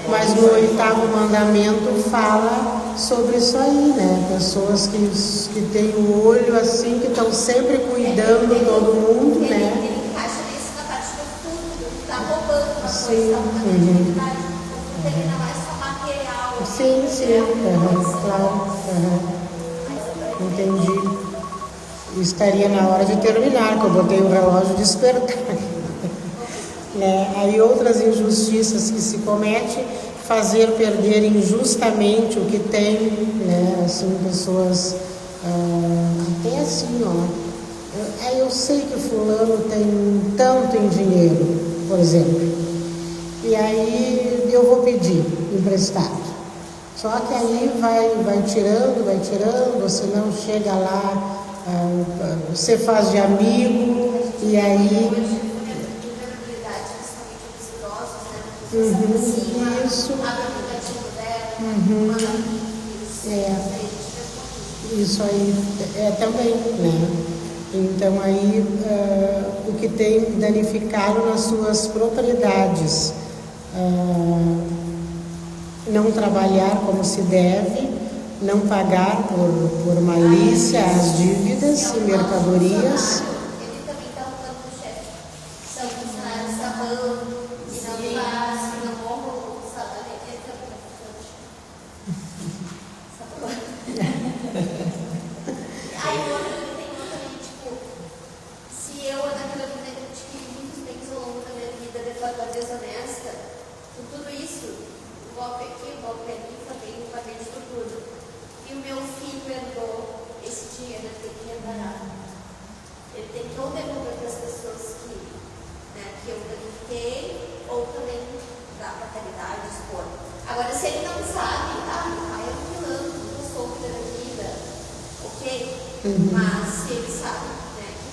Mas o oitavo mandamento fala sobre isso aí, né? Pessoas que têm o olho assim, que estão sempre cuidando de todo mundo, né? Ele encaixa nisso na parte do furto, tá roubando uma coisa, Sim. tá roubando atividade. O furto ele não é só material. Sim, sim, claro. Entendi. Estaria na hora de terminar, que eu botei o relógio despertar. Aí outras injustiças que se comete, fazer perder injustamente o que tem, né? Assim, pessoas até assim, ó. Eu sei que fulano tem tanto em dinheiro, por exemplo, e aí eu vou pedir emprestado. Só que aí vai tirando, você não chega lá, você faz de amigo, e aí. Isso. Isso aí também, né? Então aí o que tem danificado nas suas propriedades, não trabalhar como se deve, não pagar por malícia as dívidas e mercadorias. Ele também está roubando o chefe. São funcionários sabão, e não faz, não honra o salário. Ele também está sabão. Aí ele tem uma também, tipo, se eu naquele momento adquiri muitos bens ao longo da minha vida de forma desonesta, por tudo isso, golpe aqui, golpe ali, também paguei de tudo. E o meu filho herdou esse dinheiro, ele tem que reparar. Ele tem que ou devolver para as pessoas que eu danifiquei, ou também dar para caridade, expor. Agora, se ele não sabe, vai apelando, eu sou da vida, ok? Mas se ele sabe,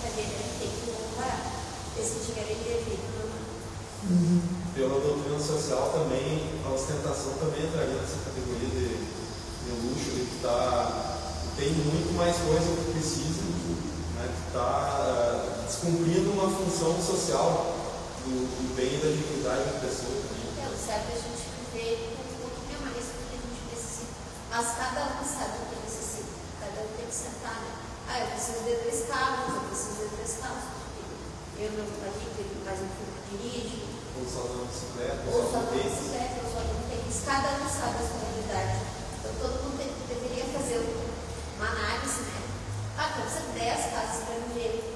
que ele tem que honrar esse dinheiro indevido. Pela doutrina social também, a ostentação também entraria nessa categoria de luxo, que tem muito mais coisa que precisa, né, que está descumprindo uma função social do bem e da dignidade da pessoa também. Certo, a gente viver um pouquinho mais do que a gente precisa. Mas cada um sabe o que necessita. Cada um tem que sentar, né? Eu preciso de 3 carros, eu preciso de 3 carros. Eu não marido, ele mais um filho que dirige. Ou só na bicicleta, ou só na bicicleta, ou só no tênis. Cada um sabe a sua realidade. Então todo mundo deveria fazer uma análise, né? Eu preciso de 10 casas para viver.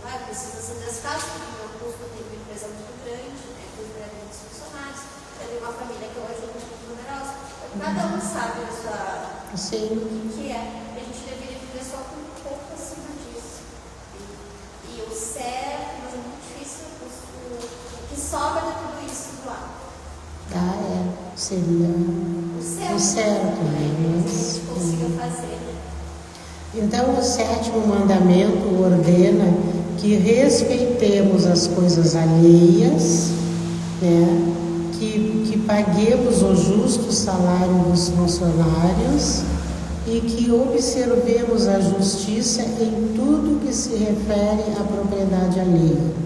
Precisa ser 10 casas, porque o meu custo tem uma empresa muito grande, né? Com muitos funcionários. Eu tenho uma família que hoje é muito numerosa. Cada um sabe a sua. Sim. O que é. A gente deveria viver só com um pouco acima disso. E o certo, mas é muito difícil, o que sobra de tudo isso do lado. Seria o certo, né? Que a gente consiga fazer, né? Então, o 7º mandamento ordena que respeitemos as coisas alheias, né? Que paguemos o justo salário dos funcionários e que observemos a justiça em tudo que se refere à propriedade alheia.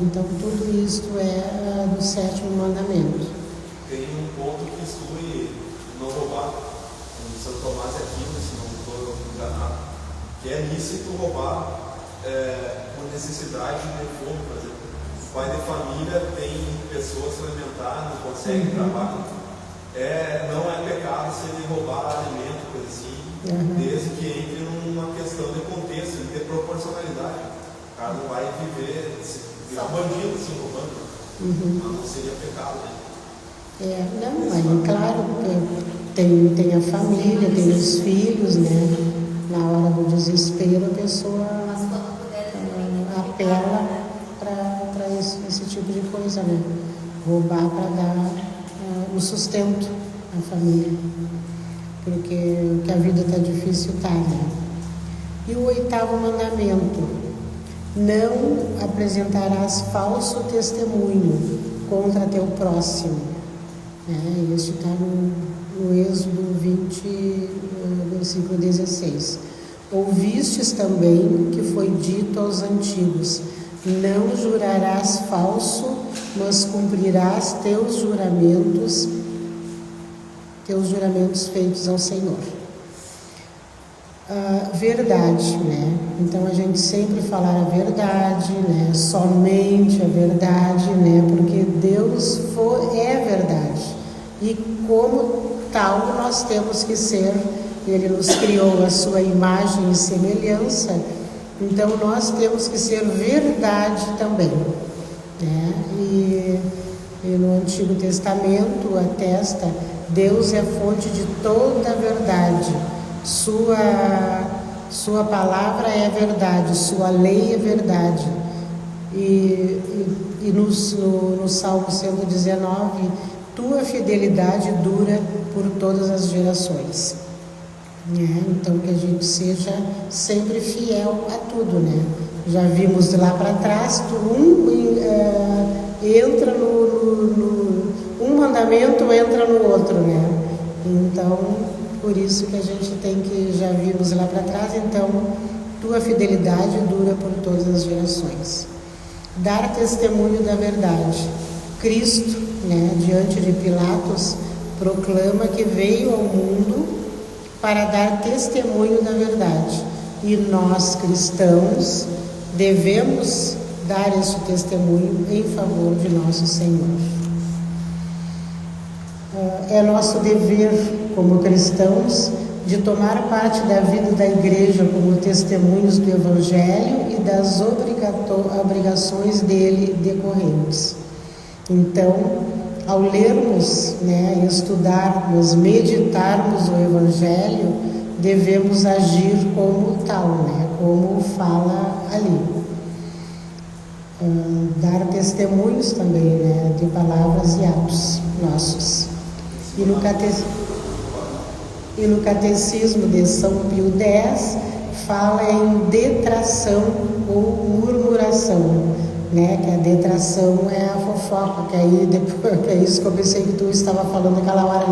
Então, tudo isto é do 7º mandamento. Tem um ponto que exclui não roubar, em São Tomás de Aquino, se não estou enganado, que é lícito roubar por necessidade de fome, por exemplo. O pai de família tem pessoas para alimentar, não consegue trabalhar. Não é pecado se ele roubar alimento, coisa assim, desde que entre numa questão de contexto, de proporcionalidade. O cara não vai viver, virar um bandido assim, roubando, mas não seria pecado, né? Claro que tem a família, tem os filhos, né? Na hora do desespero, a pessoa apela para esse tipo de coisa, né? Roubar para dar o sustento à família, porque a vida está difícil, né? E o 8º mandamento: não apresentarás falso testemunho contra teu próximo. Isso está no Êxodo 20, versículo 16. Ouvistes também que foi dito aos antigos: não jurarás falso, mas cumprirás teus juramentos feitos ao Senhor. Verdade, né? Então a gente sempre falar a verdade, né? Somente a verdade, né? Porque Deus é verdade. E como tal nós temos que ser. Ele nos criou a sua imagem e semelhança, então nós temos que ser verdade também, né? E no Antigo Testamento atesta, Deus é a fonte de toda a verdade, sua palavra é verdade, sua lei é verdade. E no Salmo 119, tua fidelidade dura por todas as gerações. Então que a gente seja sempre fiel a tudo, né? Já vimos de lá para trás, entra um mandamento entra no outro, né? Então por isso que a gente tem que, já vimos lá para trás, então tua fidelidade dura por todas as gerações. Dar testemunho da verdade. Cristo, né, diante de Pilatos, proclama que veio ao mundo para dar testemunho da verdade. E nós, cristãos, devemos dar esse testemunho em favor de nosso Senhor. É nosso dever, como cristãos, de tomar parte da vida da igreja como testemunhos do Evangelho e das obrigações dele decorrentes. Então, ao lermos, né, estudarmos, meditarmos o Evangelho, devemos agir como tal, né, como fala ali. Dar testemunhos também, né, de palavras e atos nossos. E no Catecismo de São Pio X fala em detração ou murmuração, né? Que a detração é a fofoca, que aí depois, que é isso que eu pensei que tu estava falando naquela hora,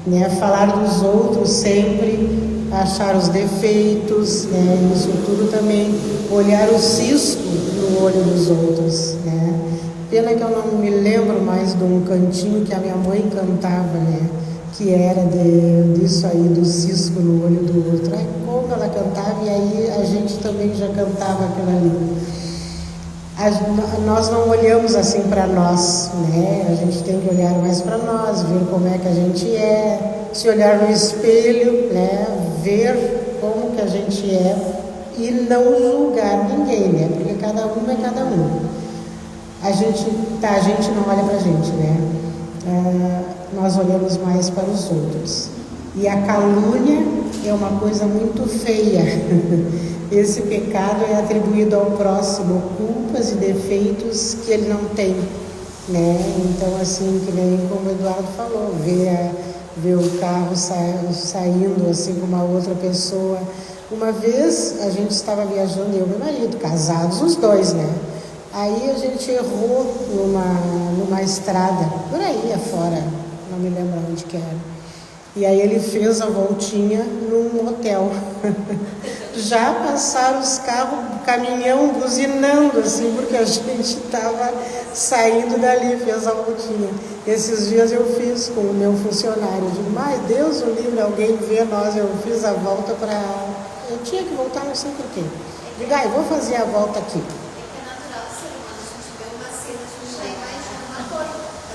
né? Falar dos outros sempre, achar os defeitos, né? Isso tudo também, olhar o cisco no olho dos outros, né? Pena que eu não me lembro mais de um cantinho que a minha mãe cantava, né? Que era disso aí, do cisco no olho do outro. Aí como ela cantava, e aí a gente também já cantava aquilo ali. Nós não olhamos assim para nós, né? A gente tem que olhar mais para nós, ver como é que a gente é, se olhar no espelho, né? Ver como que a gente é e não julgar ninguém, né? Porque cada um é cada um. A gente não olha para a gente, né? Nós olhamos mais para os outros. E a calúnia é uma coisa muito feia. Esse pecado é atribuído ao próximo culpas e defeitos que ele não tem, né? Então, assim, que nem como o Eduardo falou, ver o carro saindo assim com uma outra pessoa. Uma vez a gente estava viajando, eu e meu marido, casados os dois, né? Aí a gente errou numa estrada, por aí afora, não me lembro onde que era. E aí ele fez a voltinha num hotel. Já passaram os carros, caminhão buzinando, assim, porque a gente estava saindo dali, fez a voltinha. Esses dias eu fiz com o meu funcionário. Eu digo, mas Deus o livre, alguém vê nós, eu fiz a volta para... Eu tinha que voltar, não sei porquê. Digo, eu vou fazer a volta aqui.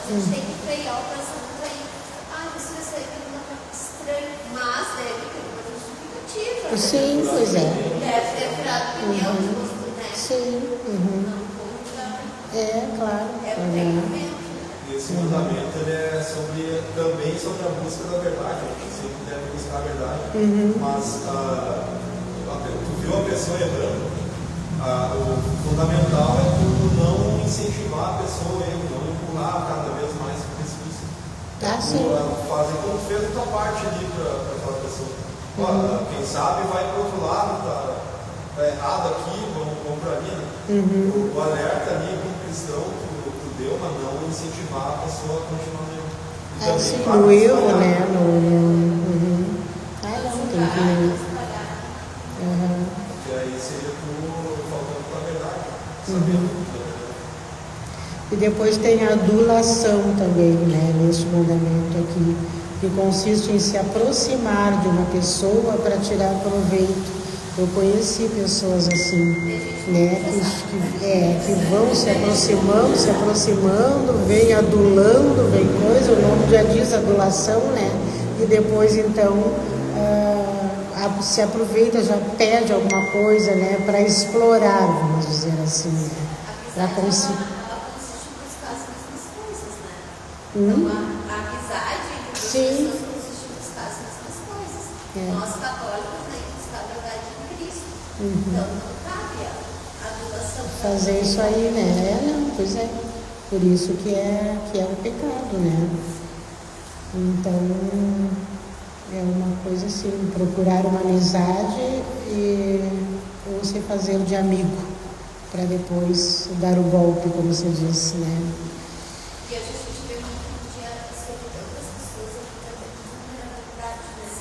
A gente tem que frear o pensamento aí. Isso vai sair muito estranho. Mas deve ter uma justificativa. Sim, né? Pois é. Deve ter furado o pneu, né? Sim. Uhum. Claro. É o treinamento. Esse mandamento ele é também sobre a busca da verdade. A gente sempre deve buscar a verdade. Mas tu viu a pessoa errando, o fundamental é tu não incentivar a pessoa a erro, não empurrar cada vez mais para o precipício. Sim. Fazer como fez a tua parte ali para aquela pessoa. Quem sabe vai para o outro lado, tá errado aqui, vamos para ali, né? O alerta ali como cristão tu deu, mas não incentivar a pessoa a continuar no erro. Sim, no erro, né? Não, tem que... E aí seria tu faltando com a verdade, sabendo E depois tem a adulação também, né, neste mandamento aqui, que consiste em se aproximar de uma pessoa para tirar proveito. Eu conheci pessoas assim, né, que vão se aproximando, vem adulando, vem coisa, o nome já diz adulação, né, e depois então se aproveita, já pede alguma coisa, né, para explorar, vamos dizer assim, né, para conseguir. Ela consiste em buscar as mesmas coisas, né? Então, a amizade entre as Sim. pessoas consiste em buscar as mesmas coisas. É. Nós, católicos, né, buscar a verdade em Cristo. Então, não cabe a adulação. Fazer isso aí, né? Não, pois é. Por isso que é o pecado, né? Então, é uma coisa assim, procurar uma amizade ou se fazer de amigo, para depois dar o golpe, como se diz, né? E a gente vê muito dia sobre tantas pessoas aqui também com vulnerabilidade, né?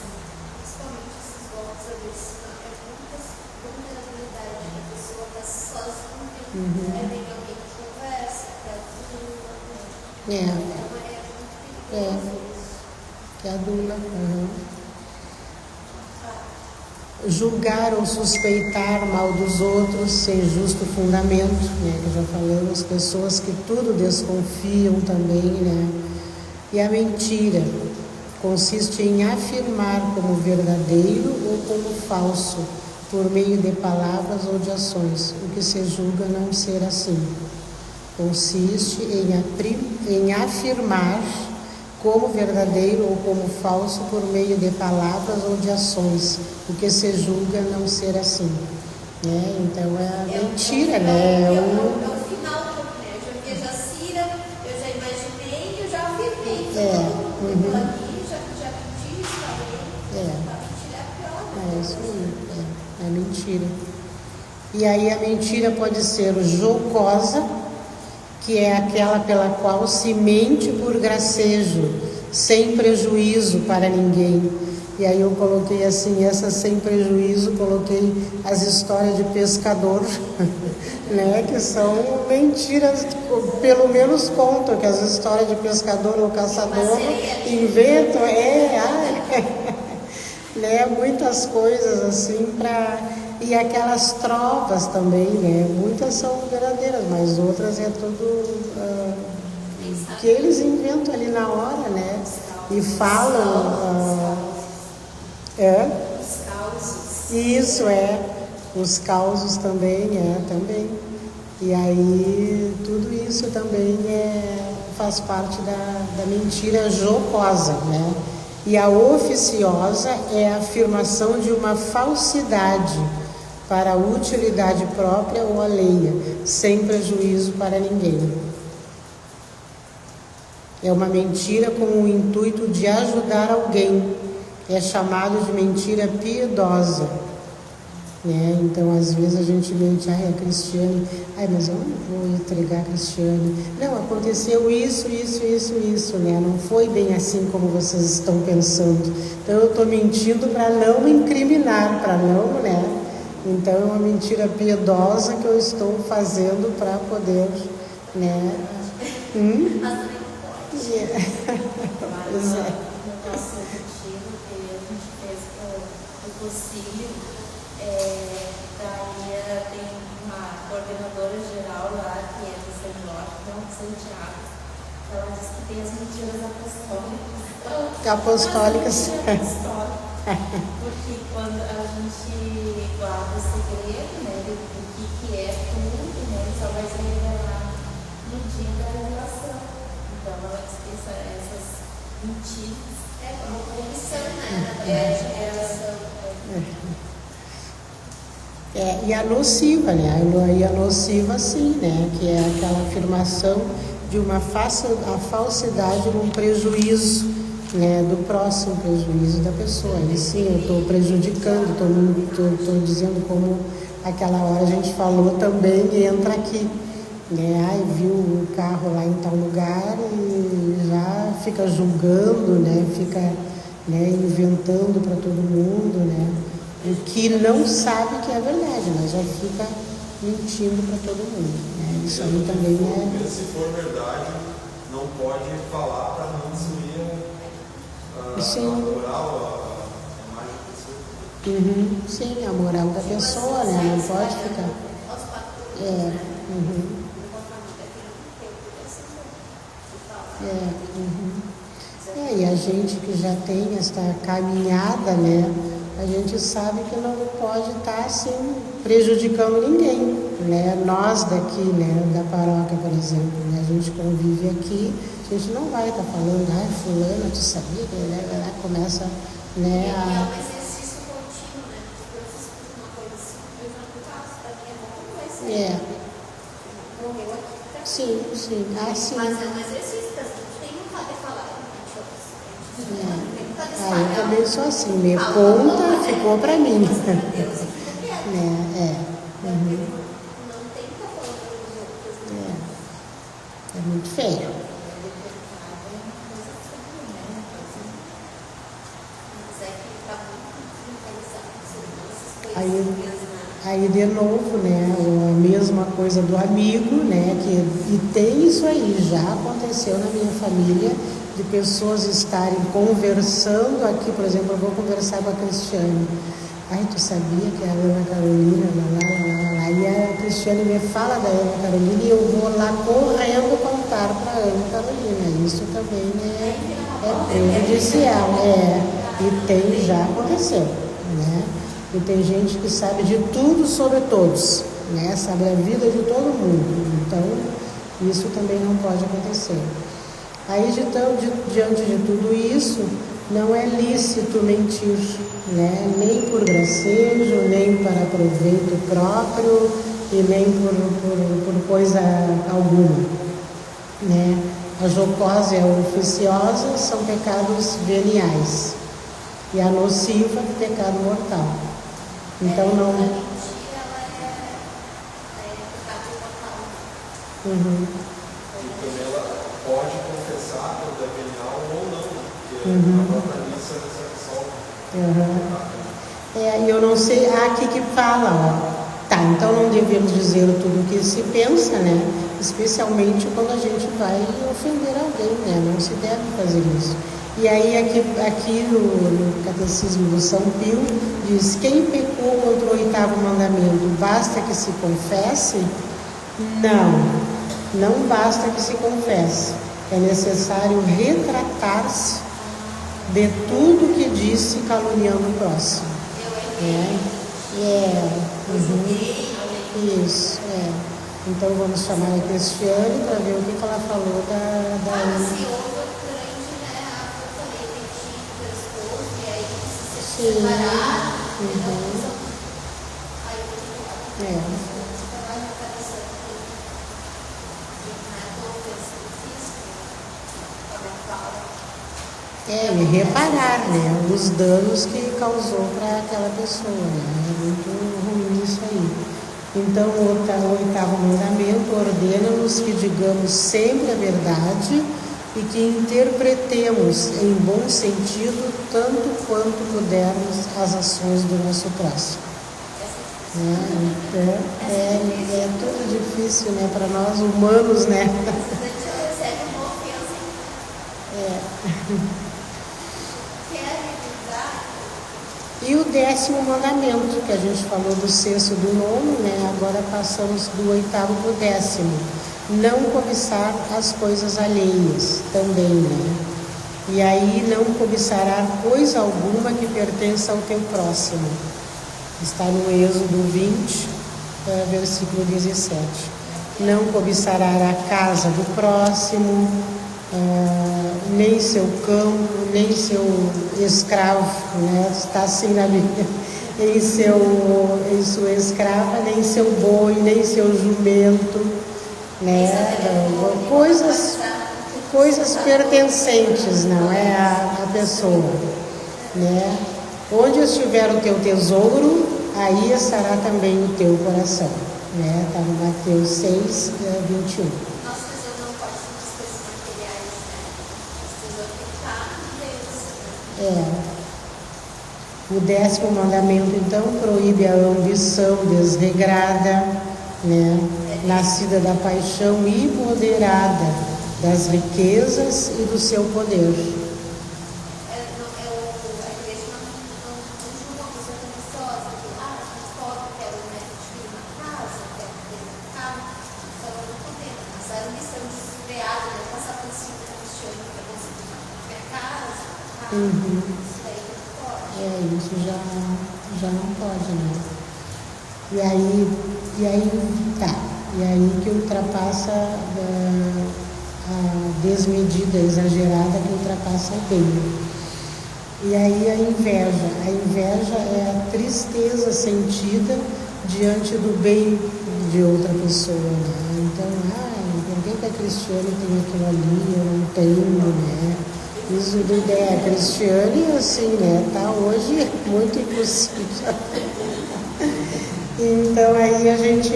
Principalmente esses golpes agressivos, é muita vulnerabilidade, né? A pessoa está sozinha, vem alguém que conversa, que adula, né? Então é muito perigoso isso. Que adula. Julgar ou suspeitar mal dos outros sem justo fundamento, né? Que já falamos, pessoas que tudo desconfiam também, né? E a mentira consiste em afirmar como verdadeiro ou como falso, por meio de palavras ou de ações, o que se julga não ser assim. Consiste em afirmar como verdadeiro ou como falso por meio de palavras ou de ações, o que se julga não ser assim. Né? Então é a mentira, né? É o final do né? Eu já vi a Jacira, eu já imaginei, eu já afirmei. Ali, já menti, falei. A mentira é a pior. É isso aí, é a mentira. E aí a mentira pode ser jocosa, que é aquela pela qual se mente por gracejo, sem prejuízo para ninguém. E aí eu coloquei assim, essa sem prejuízo, coloquei as histórias de pescador, né, que são mentiras, pelo menos contam que as histórias de pescador ou caçador inventam, né, muitas coisas assim para... E aquelas trovas também, né? Muitas são verdadeiras, mas outras é tudo que eles inventam ali na hora, né? E falam... Os causos. Isso, os causos também, também. E aí tudo isso também faz parte da mentira jocosa, né? E a oficiosa é a afirmação de uma falsidade para a utilidade própria ou alheia, sem prejuízo para ninguém. É uma mentira com o intuito de ajudar alguém. É chamado de mentira piedosa. Né? Então, às vezes a gente mente, a Cristiane, mas eu não vou entregar a Cristiane. Não, aconteceu isso, né? Não foi bem assim como vocês estão pensando. Então, eu estou mentindo para não incriminar, para não, né? Então, é uma mentira piedosa que eu estou fazendo para poder, né? Pois é. No nosso retiro, que a gente fez o possível, daí tem uma coordenadora geral lá, que é do São Jorge, não de Santiago. Ela diz que tem as mentiras apostólicas. Porque quando a gente guarda o segredo, né, do que é tudo, né, só vai se revelar no dia da revelação. Então, ela diz que essas mentiras É como corrupção, né? E a nociva, né? E a nociva, sim, né? Que é aquela afirmação de uma falsidade num prejuízo, né? Do próximo, prejuízo da pessoa. E sim, eu estou prejudicando, estou dizendo como aquela hora a gente falou também e entra aqui. Né? Viu o carro lá em tal lugar e já fica julgando, né? Fica, né, inventando para todo mundo, né? O que não sabe que é verdade, mas já fica, mentindo para todo mundo, né? Isso aí também é... Se for verdade, não pode falar para não destruir a moral, a imagem da pessoa. Uhum, sim, a moral da pessoa, né? Não pode ficar... É, uhum. E a gente que já tem essa caminhada, né? A gente sabe que não pode estar assim prejudicando ninguém, né? Nós daqui, né, da paróquia, por exemplo, né? A gente convive aqui, a gente não vai estar falando, ai, fulano, tu sabia que ele começa, né, É um exercício contínuo, né? Porque eu fiz uma coisa assim, eu já não faço, pra mim é bom como vai ser. Morreu aqui pra mim. Sim, sim. Ah, sim. Mas é um exercício, porque a gente tem que falar, Eu também sou assim, me conta, ficou pra mim. Deus e fica quieto. Não tem que estar falando dos outros. É muito feio. Aí de novo, né, a mesma coisa do amigo, né, e tem isso aí, já aconteceu na minha família, de pessoas estarem conversando aqui, por exemplo, eu vou conversar com a Cristiane. Ai, tu sabia que a Ana Carolina, lá, e a Cristiane me fala da Ana Carolina e eu vou lá correndo contar para a Ana Carolina. Isso também é prejudicial, e já aconteceu, né? E tem gente que sabe de tudo sobre todos, né? Sabe a vida de todo mundo. Então, isso também não pode acontecer. Aí, diante de tudo isso, não é lícito mentir, né? Nem por gracejo, nem para proveito próprio e nem por coisa alguma, né? A jocosa e a oficiosa são pecados veniais e a nociva, pecado mortal. Então não. A mentira, ela é pecado mortal. E também ela pode confessar quando é venial ou não, né? Porque a própria missa resolve. E eu não sei, aqui que fala, ó. Tá, então não devemos dizer tudo o que se pensa, né? Especialmente quando a gente vai ofender alguém, né? Não se deve fazer isso. E aí aqui no Catecismo do São Pio diz, quem pecou contra o 8º mandamento, basta que se confesse? Não basta que se confesse. É necessário retratar-se de tudo que disse caluniando o próximo. Isso. Então vamos chamar a Cristiane para ver o que ela falou da Ana. Se houve o grande, né? Eu falei, mentir do esposo, e aí se separar, aí e reparar, né, os danos que causou para aquela pessoa, né? É muito ruim isso aí. Então, o 8º mandamento ordena-nos que digamos sempre a verdade e que interpretemos em bom sentido tanto quanto pudermos as ações do nosso próximo. Então, é tudo difícil, né, para nós humanos, né? E o 10º mandamento, que a gente falou do 6º e do 9º, né? Agora passamos do 8º para o 10º. Não cobiçar as coisas alheias também, né? E aí não cobiçará coisa alguma que pertença ao teu próximo. Está no Êxodo 20, versículo 17. Não cobiçará a casa do próximo, nem seu campo, nem seu escravo, né? Está assim na Bíblia, em sua escrava, nem seu boi, nem seu jumento, né? Coisas pertencentes, não é a pessoa, né? Onde estiver o teu tesouro, aí estará também o teu coração, né? Está no Mateus 6, 21. O 10º mandamento, então, proíbe a ambição desregrada, né? Nascida da paixão empoderada das riquezas e do seu poder. A igreja não julga uma pessoa ambiciosa, que, pobre, quero construir uma casa, quero ter um carro, só não podemos. Mas a ambição desfreada, né? Passar por cima da cristiana, para conseguir ter casa, carro, isso daí não pode. Isso já não pode, né? E aí que ultrapassa a desmedida exagerada, que ultrapassa o bem. E aí a inveja é a tristeza sentida diante do bem de outra pessoa, né? Então, por que a Cristiane tem aquilo ali, eu não tenho, né? Isso da ideia Cristiane, assim, né? Tá hoje muito impossível. Então aí a gente,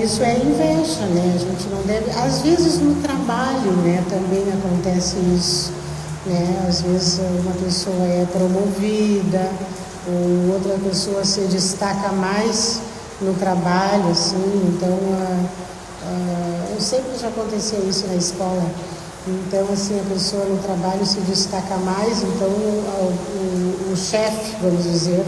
isso é inveja, né? A gente não deve, às vezes no trabalho, né, também acontece isso, né? Às vezes uma pessoa é promovida, ou outra pessoa se destaca mais no trabalho, assim, então eu sempre já acontecia isso na escola. Então, assim, a pessoa no trabalho se destaca mais, então o chefe, vamos dizer,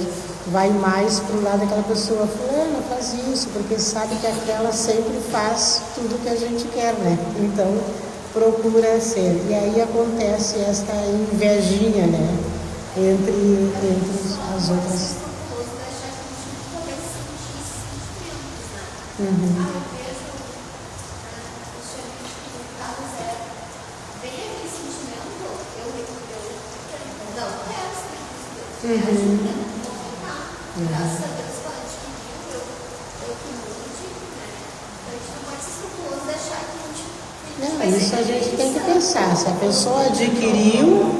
vai mais para o lado daquela pessoa, fulana, faz isso, porque sabe que aquela sempre faz tudo que a gente quer, né? Então, procura ser. E aí acontece esta invejinha, né? Entre as outras. Graças a Deus, quando a gente viu, eu que mude, né? Então a gente não pode ser escrupuloso deixar que a gente. Não, isso a gente tem que pensar. Se a pessoa adquiriu,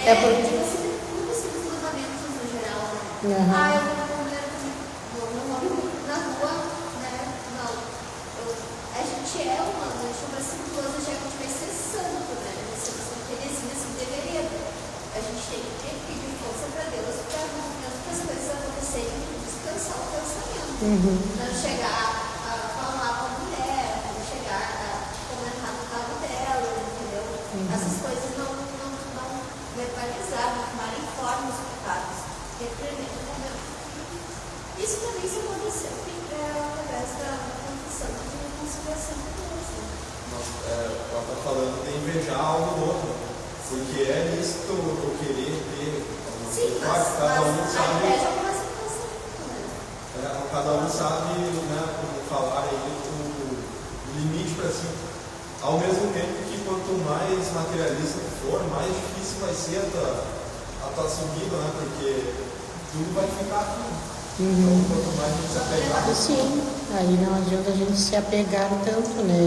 é porque. Tipo assim, os fundamentos no geral, né? Uhum. Eu não ando na rua, né? Não. A gente é humano, a gente não vai ser escrupuloso deixar que a gente vai ser santo, né? Se você não Terezinha, assim deveria. A gente tem que pedir força para Deus para as coisas acontecerem e descansar o pensamento. Não chegar a falar com a mulher, não chegar a comentar no carro dela, entendeu? Essas coisas não verbalizar, não tomarem forma os pecados. Repreender o momento. Isso também se aconteceu através da confissão de reconciliação com Deus. Ela está falando de invejar algo do outro, porque é isto eu querer ter. Sim, mas cada um sabe. A inveja começa a passar. Cada um sabe, né, como falar aí o limite para si. Ao mesmo tempo que quanto mais materialista tu for, mais difícil vai ser a tua subida, né? Porque tudo vai ficar aqui. Então, quanto mais a gente se apegar. Sim, aí não adianta a gente se apegar tanto, né?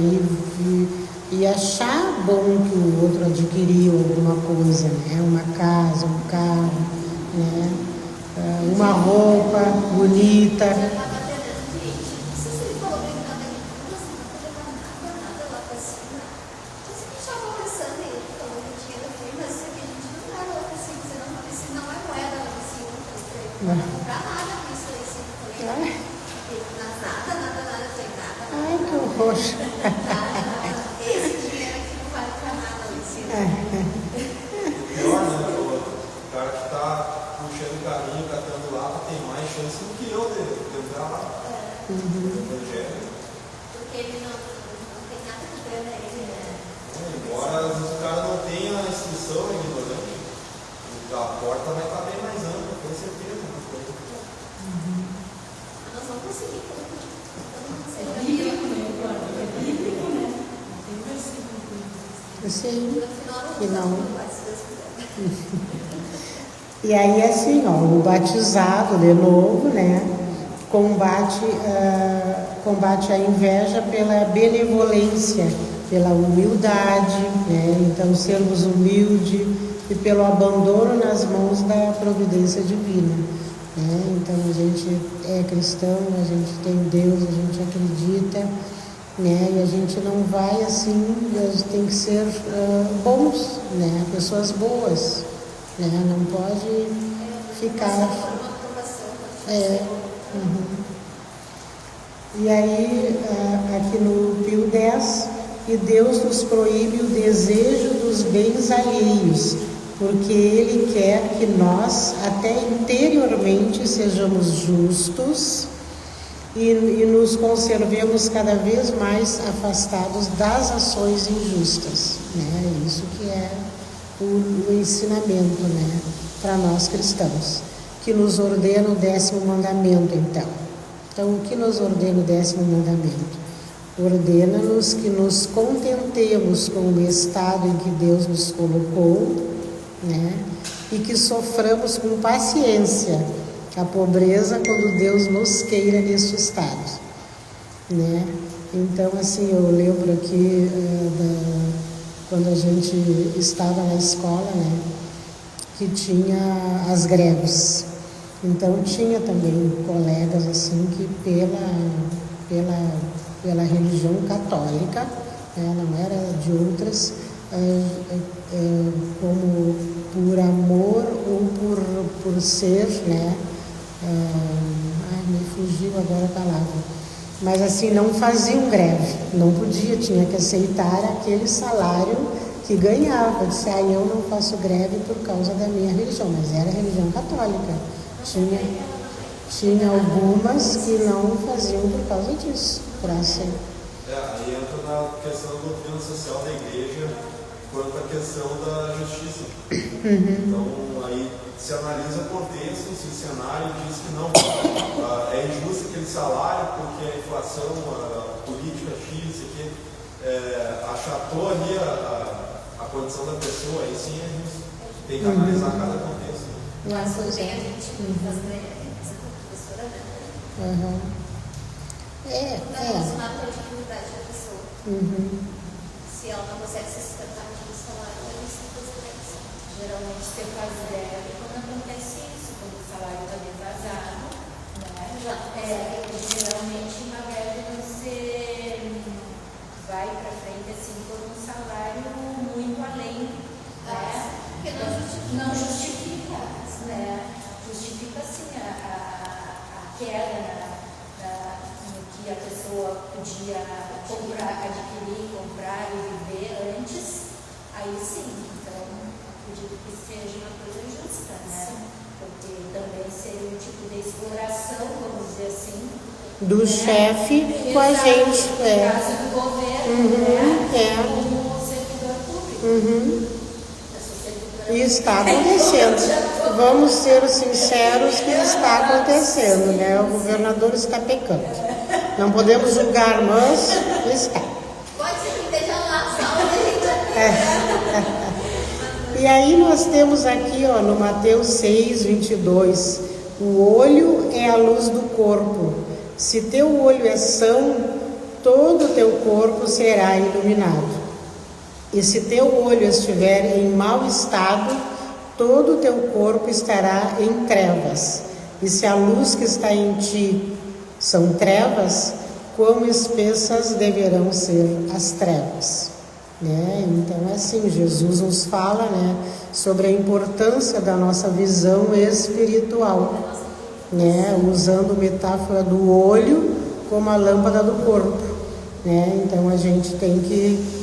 E achar bom que o outro adquiriu alguma coisa, né? Uma casa, um carro, né? Uma roupa bonita. Eu estava atendendo um cliente, não sei se ele falou brincando ali, assim, não vou levar nada lá pra cima. Mas a gente estava conversando e ele falou que tinha da firma, mas isso aqui a gente não leva lá pra cima, você não é moeda lá pra cima, não vai comprar nada com isso aí, sim. Eu falei, nada, tem nada. Ai, que horror. Esse dinheiro aqui não vale pra nada lá em cima. Pior, né? O cara que está puxando o carrinho, catando lata, tem mais chance do que eu de entrar lá. No Evangelho. Porque ele não tem nada de grana aí, né? Embora às vezes o cara não tenha a instrução ignorante, a porta vai estar bem mais ampla, com certeza. Nós vamos conseguir. Sim, que não. E aí assim, o batizado de novo, né, combate a inveja pela benevolência, pela humildade, né, então sermos humildes e pelo abandono nas mãos da providência divina, né, então a gente é cristão, a gente tem Deus, a gente acredita, né, e a gente não vai assim, a gente tem que ser bons, né, pessoas boas, né, não pode ficar. E aí, aqui no Pio X, e Deus nos proíbe o desejo dos bens alheios, porque Ele quer que nós, até interiormente, sejamos justos e nos conservemos cada vez mais afastados das ações injustas, né? Isso que é o ensinamento, né, para nós cristãos, que nos ordena o 10º mandamento, então. Então, o que nos ordena o 10º mandamento? Ordena-nos que nos contentemos com o estado em que Deus nos colocou, né? E que soframos com paciência a pobreza quando Deus nos queira neste estado, né? Então, assim, eu lembro aqui quando a gente estava na escola, né, que tinha as greves. Então, tinha também colegas, assim, que pela religião católica, né, não era de outras, como por amor ou por ser, né, me fugiu agora a palavra, mas assim, não faziam greve, não podia, tinha que aceitar aquele salário que ganhava. Disse, eu não faço greve por causa da minha religião, mas era a religião católica. Tinha algumas que não faziam por causa disso, para ser. Aí entra na questão da doutrina social da igreja quanto à questão da justiça. Então, aí se analisa o contexto, se o cenário diz que não, é injusto aquele salário porque a inflação, a política X, aqui, achatou ali a condição da pessoa, aí sim é justo. Tem que analisar cada contexto. Mas também a gente faz professora, né? Para relacionar com a dificuldade da pessoa. Se ela não consegue se sustentar no salário, ela não se consegue. Geralmente você faz greve quando acontece isso, quando o salário está defasado, né? Geralmente na greve você vai para frente assim por um salário muito além, né? Porque não justifica, né? Justifica sim a queda no que a pessoa podia adquirir, comprar e viver antes, aí sim. Então, acredito que seja uma coisa justa, né? Porque também seria um tipo de exploração, vamos dizer assim, Do chefe com a gente. No caso do governo, como servidor público. E está acontecendo. Vamos ser sinceros que está acontecendo, né? O governador está pecando. Não podemos julgar, mas está. pode ser que esteja lá, salve. E aí nós temos aqui, no Mateus 6:22, o olho é a luz do corpo. Se teu olho é são, todo o teu corpo será iluminado. E se teu olho estiver em mau estado, todo o teu corpo estará em trevas. E se a luz que está em ti são trevas, quão espessas deverão ser as trevas. Né? Então, assim, Jesus nos fala, né, sobre a importância da nossa visão espiritual, né, usando a metáfora do olho como a lâmpada do corpo. Né? Então, a gente tem que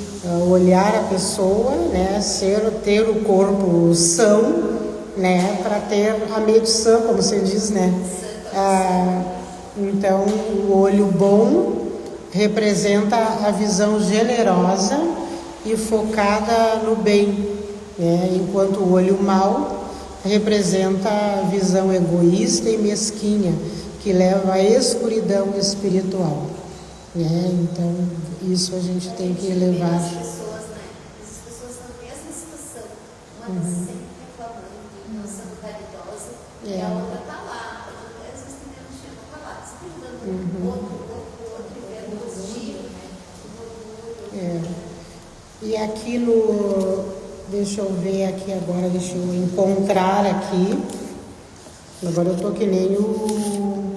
olhar a pessoa, né, ter o corpo são, né, para ter a mente sã, como você diz, né? Então, o olho bom representa a visão generosa e focada no bem, né? Enquanto o olho mau representa a visão egoísta e mesquinha, que leva à escuridão espiritual. Né? Então, isso a gente tem que levar. As pessoas estão na mesma situação. Uma está sempre reclamando, não sendo caridosa, e a outra está lá. Às vezes tem menos tempo para lá. Sempre ajudando o outro, e vendo positivo, né? E aqui deixa eu ver aqui agora, deixa eu encontrar aqui. Agora eu estou que nem o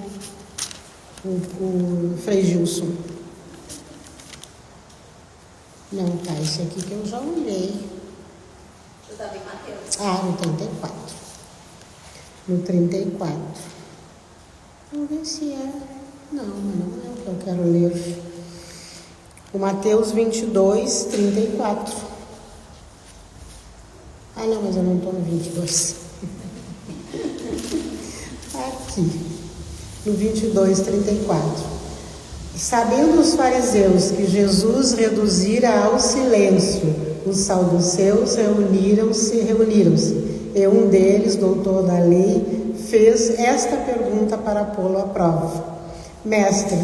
Frei Gilson. Não, tá, esse aqui que eu já olhei. Eu estava em Mateus. No 34. No 34. Vamos ver se é. Não é o que eu quero ler. O Mateus 22, 34. Ah, não, mas eu não estou no 22. Aqui, no 22, 34. Sabendo os fariseus que Jesus reduzira ao silêncio os saduceus, reuniram-se, e um deles, doutor da lei, fez esta pergunta para pô-lo à prova: Mestre,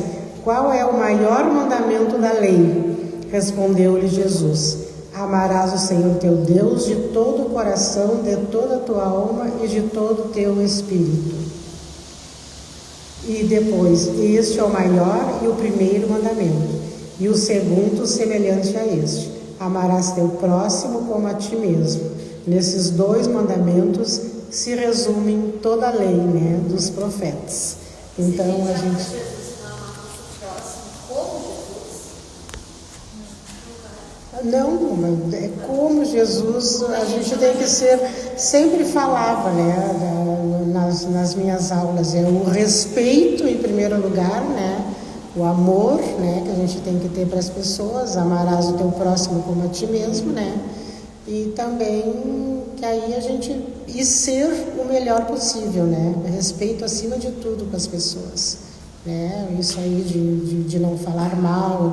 qual é o maior mandamento da lei? Respondeu-lhe Jesus: Amarás o Senhor teu Deus de todo o coração, de toda a tua alma e de todo o teu espírito. E depois, este é o maior e o primeiro mandamento. E o segundo, semelhante a este: amarás teu próximo como a ti mesmo. Nesses dois mandamentos se resume toda a lei, né, dos profetas. Então a gente... Não, é como Jesus, a gente tem que ser, sempre falava, né, nas minhas aulas, é o respeito em primeiro lugar, né, o amor, né, que a gente tem que ter para as pessoas, amarás o teu próximo como a ti mesmo, né, e também que aí a gente, e ser o melhor possível, né, respeito acima de tudo com as pessoas, né, isso aí de não falar mal,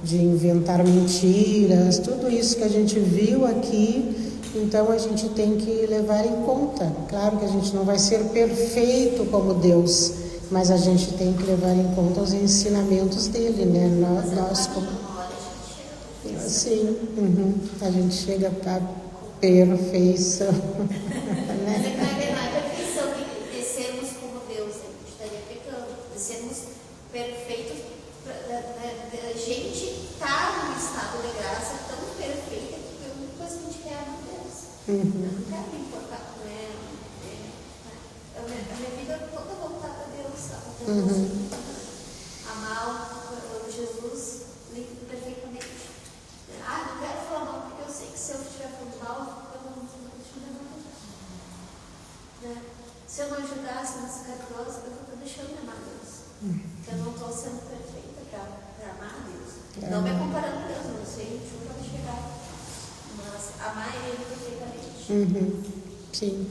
de inventar mentiras, tudo isso que a gente viu aqui, então a gente tem que levar em conta. Claro que a gente não vai ser perfeito como Deus, mas a gente tem que levar em conta os ensinamentos dele, né? Nós como... Sim, a gente chega para perfeição. Mas é que na verdade a perfeição de sermos como Deus, a gente estaria pecando, de sermos perfeitos. A gente está num estado de graça tão perfeita que a única coisa que a gente quer é amar Deus. Não quero me importar com ela. A minha vida toda voltada a Deus, sabe? Amar o Jesus perfeitamente. Não quero falar mal porque eu sei que se eu estiver falando mal, eu não vou ajudar. Se eu não ajudasse nessa caridosa, eu estou deixando de amar Deus. Eu não estou sendo perfeita para amar a Deus. Não me comparando a Deus, não sei onde pode chegar. Mas amar Ele perfeitamente. Sim,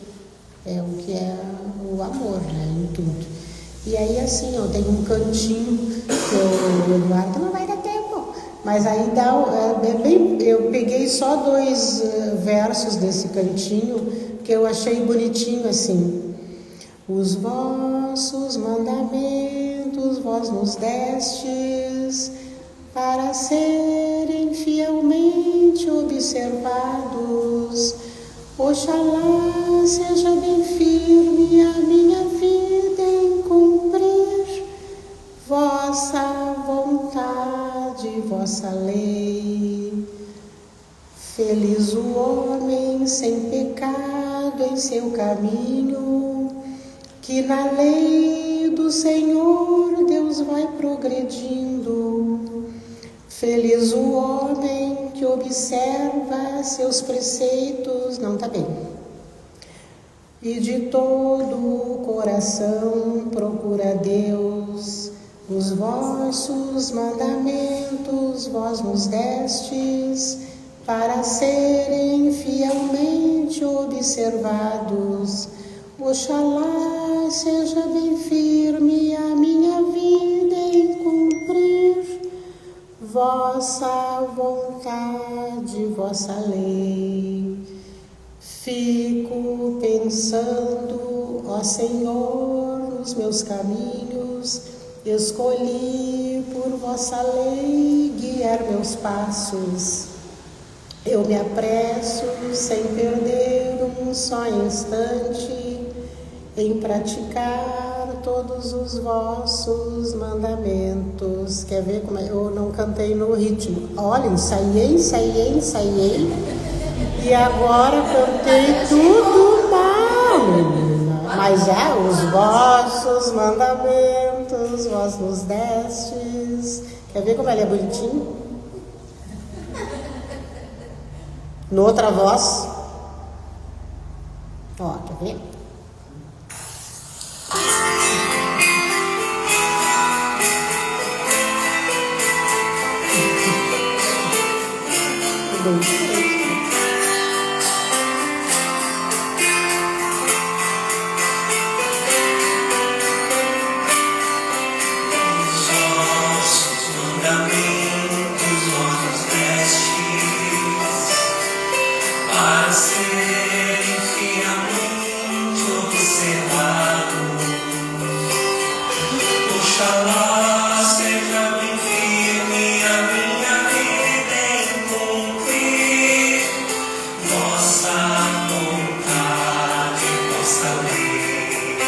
é o que é o amor, né, em tudo. E aí assim, ó, tem um cantinho que o Eduardo não vai dar tempo, mas aí dá, eu peguei só 2 versos desse cantinho que eu achei bonitinho assim. Os vossos mandamentos vós nos destes para serem fielmente observados. Oxalá seja bem firme a minha vida em cumprir vossa vontade, vossa lei. Feliz o homem sem pecado em seu caminho, que na lei do Senhor Deus vai progredindo. Feliz o homem que observa seus preceitos, não tá bem, e de todo o coração procura Deus. Os vossos mandamentos vós nos destes para serem fielmente observados. Oxalá seja bem firme a minha vida em cumprir vossa vontade, vossa lei. Fico pensando, ó Senhor, nos meus caminhos, escolhi por vossa lei guiar meus passos. Eu me apresso sem perder um só instante em praticar todos os vossos mandamentos. Quer ver como eu não cantei no ritmo? Olha, ensaiei, e agora cantei tudo mal, menina. Mas os vossos mandamentos vós nos destes. Quer ver como ele é bonitinho? No outra voz, ó, quer ver? bem diferente. Para ser fielmente observado, oxalá seja bem firme a minha vida em cumprir nossa vontade, nossa lei.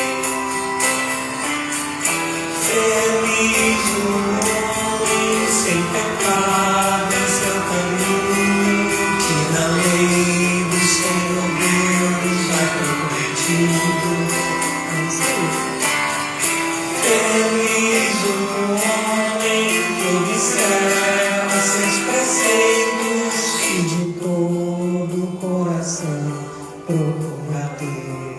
Feliz o homem sem pecado em seu caminho, que na lei do Senhor Deus vai progredindo. Feliz o homem que observa seus preceitos e de todo o coração procura Deus.